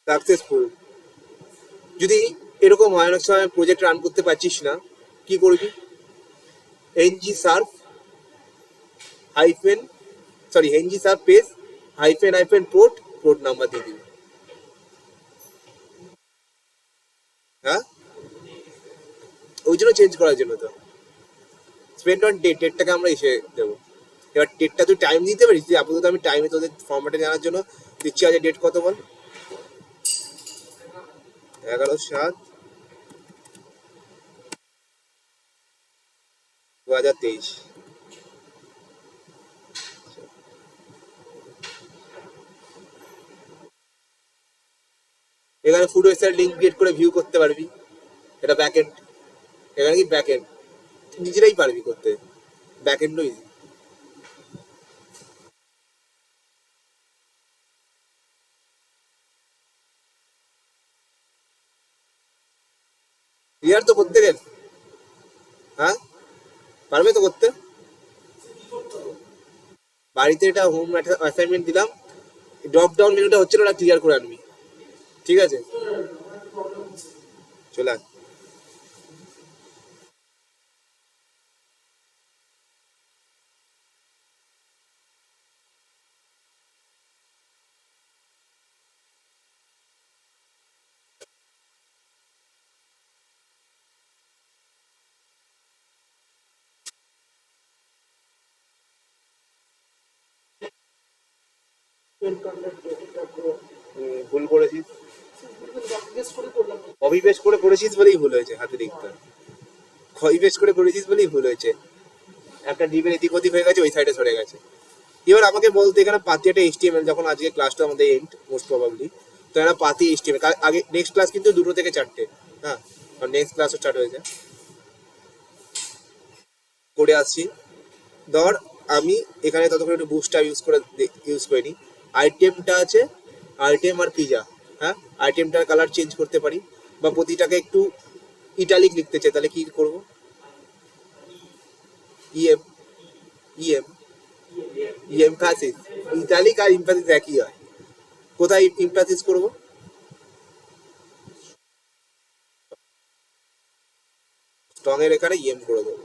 successful. যদি এরকম হয় অনেক সময় প্রজেক্ট রান করতে পারছিস না, কি করবি? NG serve hyphen, sorry NG serve page hyphen port number দিয়ে দিবি। হ্যাঁ, ওই জন্য চেঞ্জ করার জন্য তো। স্পেন্ড অন ডেটটাকে আমরা এসে দেবো। এবার ডেটটা তুই টাইম দিতে পারিস, তুই আপাতত আমি টাইমে তোদের ফর্ম্যাটে জানার জন্য দিচ্ছি। আজ ডেট কত বল? 11/7/2023। এখানে ফুড ওয়েবসাইট লিঙ্ক ক্রিয়েট করে ভিউ করতে পারবি, এটা ব্যাক এন্ড। এখানে কি ব্যাক এন্ড নিজেরাই পারবি করতে, ব্যাক এন্ডও ইজি। ক্লিয়ার তো করতে গেলে? হ্যাঁ, পারবে তো করতে? বাড়িতে এটা হোম অ্যাসাইনমেন্ট দিলাম, ড্রপ ডাউন মেনুটা হচ্ছিল, ওটা ক্লিয়ার করে আনবি, ঠিক আছে? চলে আয়। ভুল করেছিস, কপি পেস্ট করে করেছিস বলেই ভুল হয়েছে, হাতে লিখতে কপি পেস্ট করে করেছিস বলেই ভুল হয়েছে। একটা ডিবের এদিক ওদিক হয়ে গেছে, ওই সাইডে সরে গেছে। এবার আমাকে বলতে, এখানে পাতি একটা HTML, যখন আজকে ক্লাসটা আমাদের এন্ড মোস্ট প্রবাবলি, তো এখানে পাতি HTML আগে, নেক্সট ক্লাস কিন্তু 2টো থেকে 4টে, হ্যাঁ, আর নেক্সট ক্লাসও স্টার্ট হয়েছে। করে আসছি, ধর আমি এখানে ততক্ষণ একটু বুস্টটা ইউজ করে নিই। আইটেমটা আছে, আইটেম আর পিজা, হ্যাঁ, আইটেমটার কালার চেঞ্জ করতে পারি, বা প্রতিটাকে একটু ইটালিক লিখতে চাই, তাহলে কি করব? ইএম ইএম ইএমফ্যাসিস, ইটালিক আর ইমফ্যাসিস একই হয়। কোথায় ইমফ্যাসিস করব? স্ট্রং এর এখানে ইএম করে দেবো।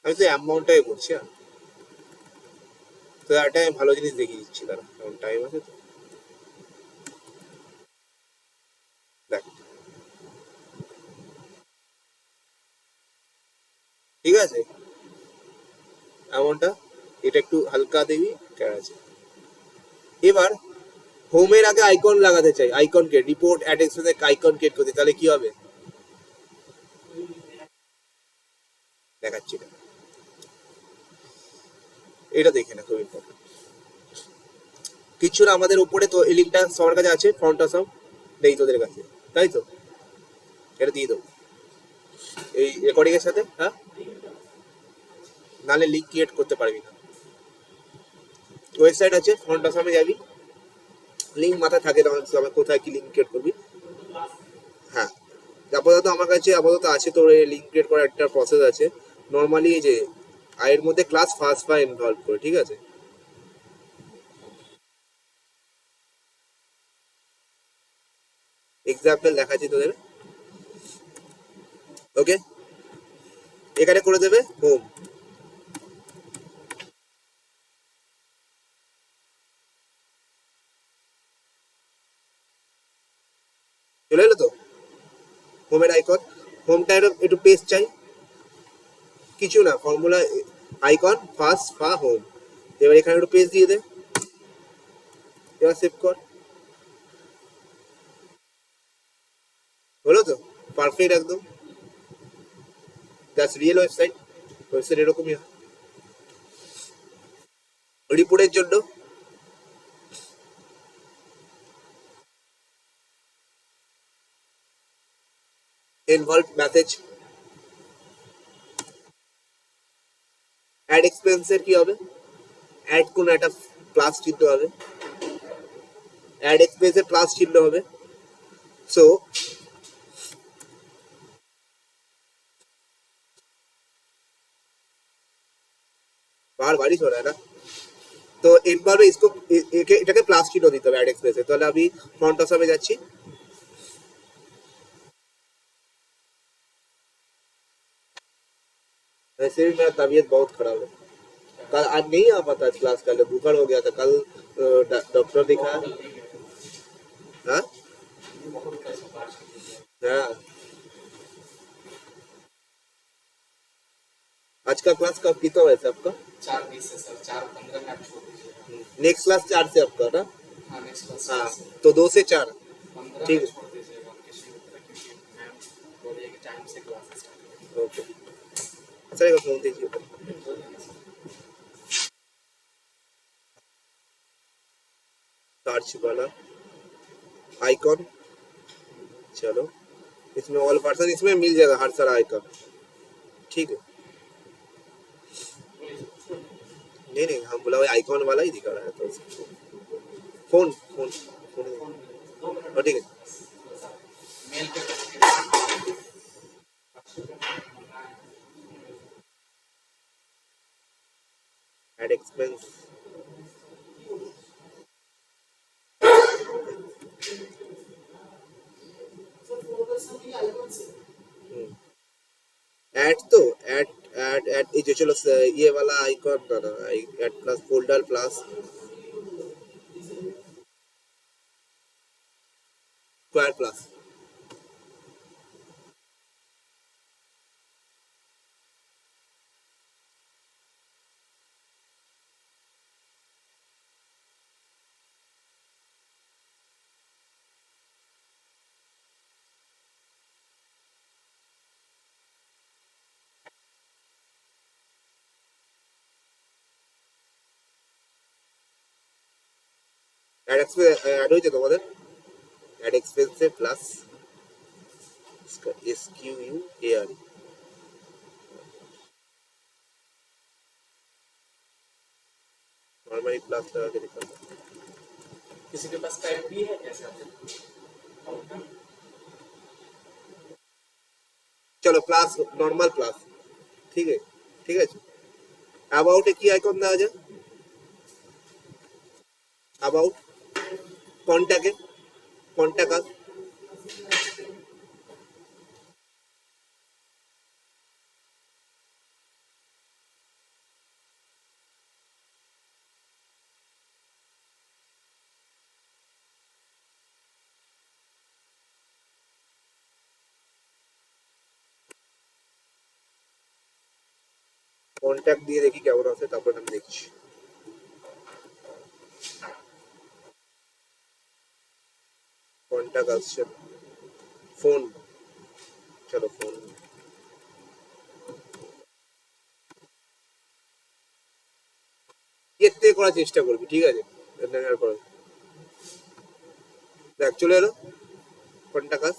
আমি তো অ্যামাউন্টটাই করছি, আর তো একটা আমি ভালো জিনিস দেখিয়ে দিচ্ছি, তারা এখন টাইম আছে তো, দেখ, ঠিক আছে? অ্যামাউন্টটা এটা একটু হালকা দিবি, ঠিক আছে? এবার হোমের আগে আইকন লাগাতে চাই, আইকন কে report add expense icon create করতে, তাহলে কি হবে দেখাচ্ছি না, এটা দেখে না, খুব ইম্পর্টেন্ট। কিছু না, আমাদের উপরে তো এই লিঙ্কটা সবার কাছে আছে, ফ্রন্ট অসম নেই তোদের কাছে, তাই তো? এটা দিয়ে দেবো এই রেকর্ডিং এর সাথে, হ্যাঁ, নাহলে লিঙ্ক ক্রিয়েট করতে পারবি না। ওয়েবসাইট আছে, ফ্রন্ট অসমে যাবি, লিঙ্ক মাথায় থাকে, তখন কোথায় কি লিঙ্ক ক্রিয়েট করবি। হ্যাঁ, আপাতত আমার কাছে আপাতত আছে তোর লিঙ্ক ক্রিয়েট করার একটা প্রসেস আছে। নর্মালি এই যে আর এর মধ্যে ক্লাস ফার্স্ট বা ইনভলভ করে, ঠিক আছে? এক্সাম্পল দেখাচ্ছি তোদের, ওকে? এখানে করে দেবে হোম, চলে এলো তো হোমের আইকন। হোমটা একটু পেস্ট চাই, কিছু না, ফর্মুলা আইকন ফার্স্ট বা হোম। এবার এখানে একটু পেস্ট দিয়ে দে, এবার সেভ কর, হলো তো? পারফেক্ট একদম, দ্যাটস রিয়েল ওয়েবসাইট। ওয়েবসাইট এরকমই হয়। রিপোর্টের জন্য ইনভলভ মেসেজ, অ্যাড এক্সপেন্সের কি হবে? অ্যাড কোন একটা প্লাস চিহ্ন হবে, অ্যাড এক্সপেন্সের প্লাস চিহ্ন হবে। সো বারবারই শোনায় না তো, ইনভলভ इसको এটাকে প্লাস চিহ্ন দিতে হবে অ্যাড এক্সপেন্সে। তাহলে আমি ফন্ট অফে যাচ্ছি, वैसे भी मेरा तबीयत बहुत खराब है, कल आज नहीं आ पाता क्लास, कल बुखार हो गया था, कल डॉक्टर दिखाया। हाँ हाँ, आज का क्लास कब कितना वैसे आपका? 4:20 से सर, 4:15 में आप छोड़ दीजिएगा। नेक्स्ट क्लास 4 से आपका ना? हाँ, नेक्स्ट क्लास हाँ, 4 से। तो 2 से 4, 15 ठीक में है, छोड़ दीजिएगा किसी भी तरह, क्योंकि मैम बोलिए कि टाइम से क्लास स्टार्ट करें। ओके चलेगा, फोन दीजिए। सर्च वाला आइकॉन, चलो इसमें ऑल पर्सन, इसमें मिल जाएगा हर सारा आइकन, ठीक है? नहीं नहीं, हम बोला वही आइकॉन वाला ही दिखा रहा है, तो फोन फोन फोन, ठीक है। मेल पे कर एड एक्सपेंस, ऐड तो ऐड ऐड ऐड ये जो, चलो ये वाला आइकॉन ना ना, add plus folder plus square plus, add expense add हो जाए तुम्हारे, ऐड एक्सपेंस से plus S Q U A R, normally plus लगा के दिखा। किसी के पास टाइप भी है कैसे आपके? चलो प्लस, नॉर्मल प्लस, ठीक है, ठीक है। अबाउट की आइकन দেওয়া যায়, अबाउट কন্টাক্টে, কন্টাক্ট কন্টাক্ট দিয়ে দেখি কেমন আছে, তারপর আমি দেখছি। কন্টাক্ট আসছে, ফোন, চলো ফোন, এর থেকে করার চেষ্টা করবি, ঠিক আছে? আর করো, দেখ চলে এলো কন্টাক্ট।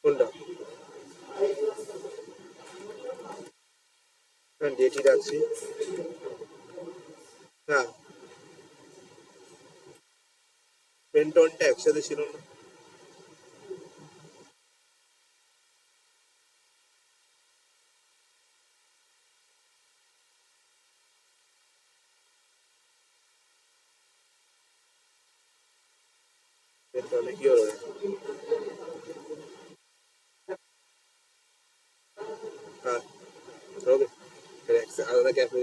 কোনটা? হ্যাঁ ডেটই রাখছি। হ্যাঁ পেন্টনটা একসাথে ছিল না। পেন্টনে কি হলো? হ্যাঁ ওকে, আলাদা ক্যাফে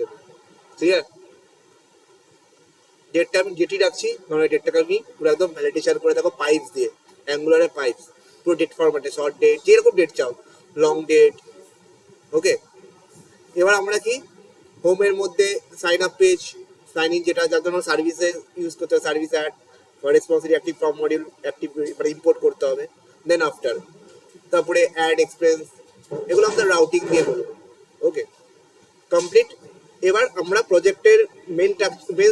ঠিক আছে। ডেটটা আমি ডেটই রাখছি, কারণ এই ডেটটাকে আমি পুরো একদম ভ্যালিডেশন করে দেখো পাইপস দিয়ে, অ্যাঙ্গুলারের পাইপস, পুরো ডেট ফরম্যাটে, শর্ট ডেট যেরকম ডেট চাও, লং ডেট। ওকে, এবার আমরা কি হোমের মধ্যে sign up page, sign in, যেটা যার জন্য সার্ভিসে ইউজ করতে হবে, সার্ভিস অ্যাড বা responsive active form module active মানে ইম্পোর্ট করতে হবে। দেন আফটার তারপরে অ্যাড এক্সপেন্স, এগুলো আমাদের রাউটিং দিয়ে করবো। Okay complete. এবার আমরা প্রজেক্টের মেন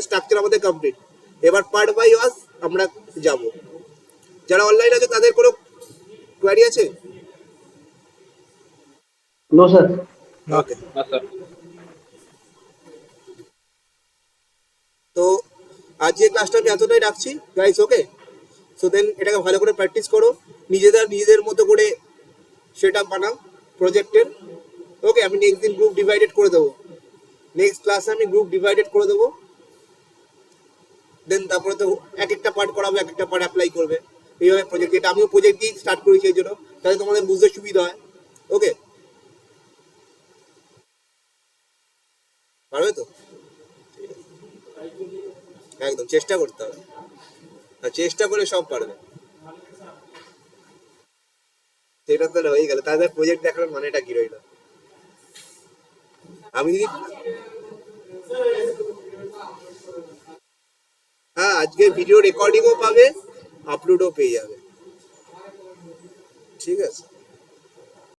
স্ট্রাকচার আমাদের কমপ্লিট। এবার পার্ট বাই ওয়াস আমরা যাব। যারা অনলাইন আছে তাদের কোনো কোয়ারি আছে? No, sir. ওকে, তো আজকের ক্লাসটা আমি এতটাই রাখছি গাইস। ওকে, সো দেন এটাকে ভালো করে প্র্যাকটিস করো, নিজেদের মতো করে সেটা বানাও প্রজেক্টের। ওকে, আমি নেক্সট দিন গ্রুপ ডিভাইডেড করে দেবো, নেক্সট ক্লাসে আমি গ্রুপ ডিভাইডেড করে দেবো। দেন তারপরে তো এক একটা পার্ট করাবো, এক একটা পার্ট অ্যাপ্লাই করবে এইভাবে প্রজেক্ট। এটা আমিও প্রজেক্ট দিয়ে স্টার্ট করেছি এই জন্য, তাহলে তোমাদের বুঝতে সুবিধা হয়। ওকে, পারবে তো? একদম চেষ্টা করতে হবে, আর চেষ্টা করে সব পারবে। সেটা তাহলে হয়ে গেল, তাদের প্রজেক্ট দেখানোর মানেটা কি রইল? আমি যদি হ্যাঁ আজকে ভিডিও রেকর্ডিংও পাবে, আপলোডও পেয়ে যাবে। ঠিক আছে।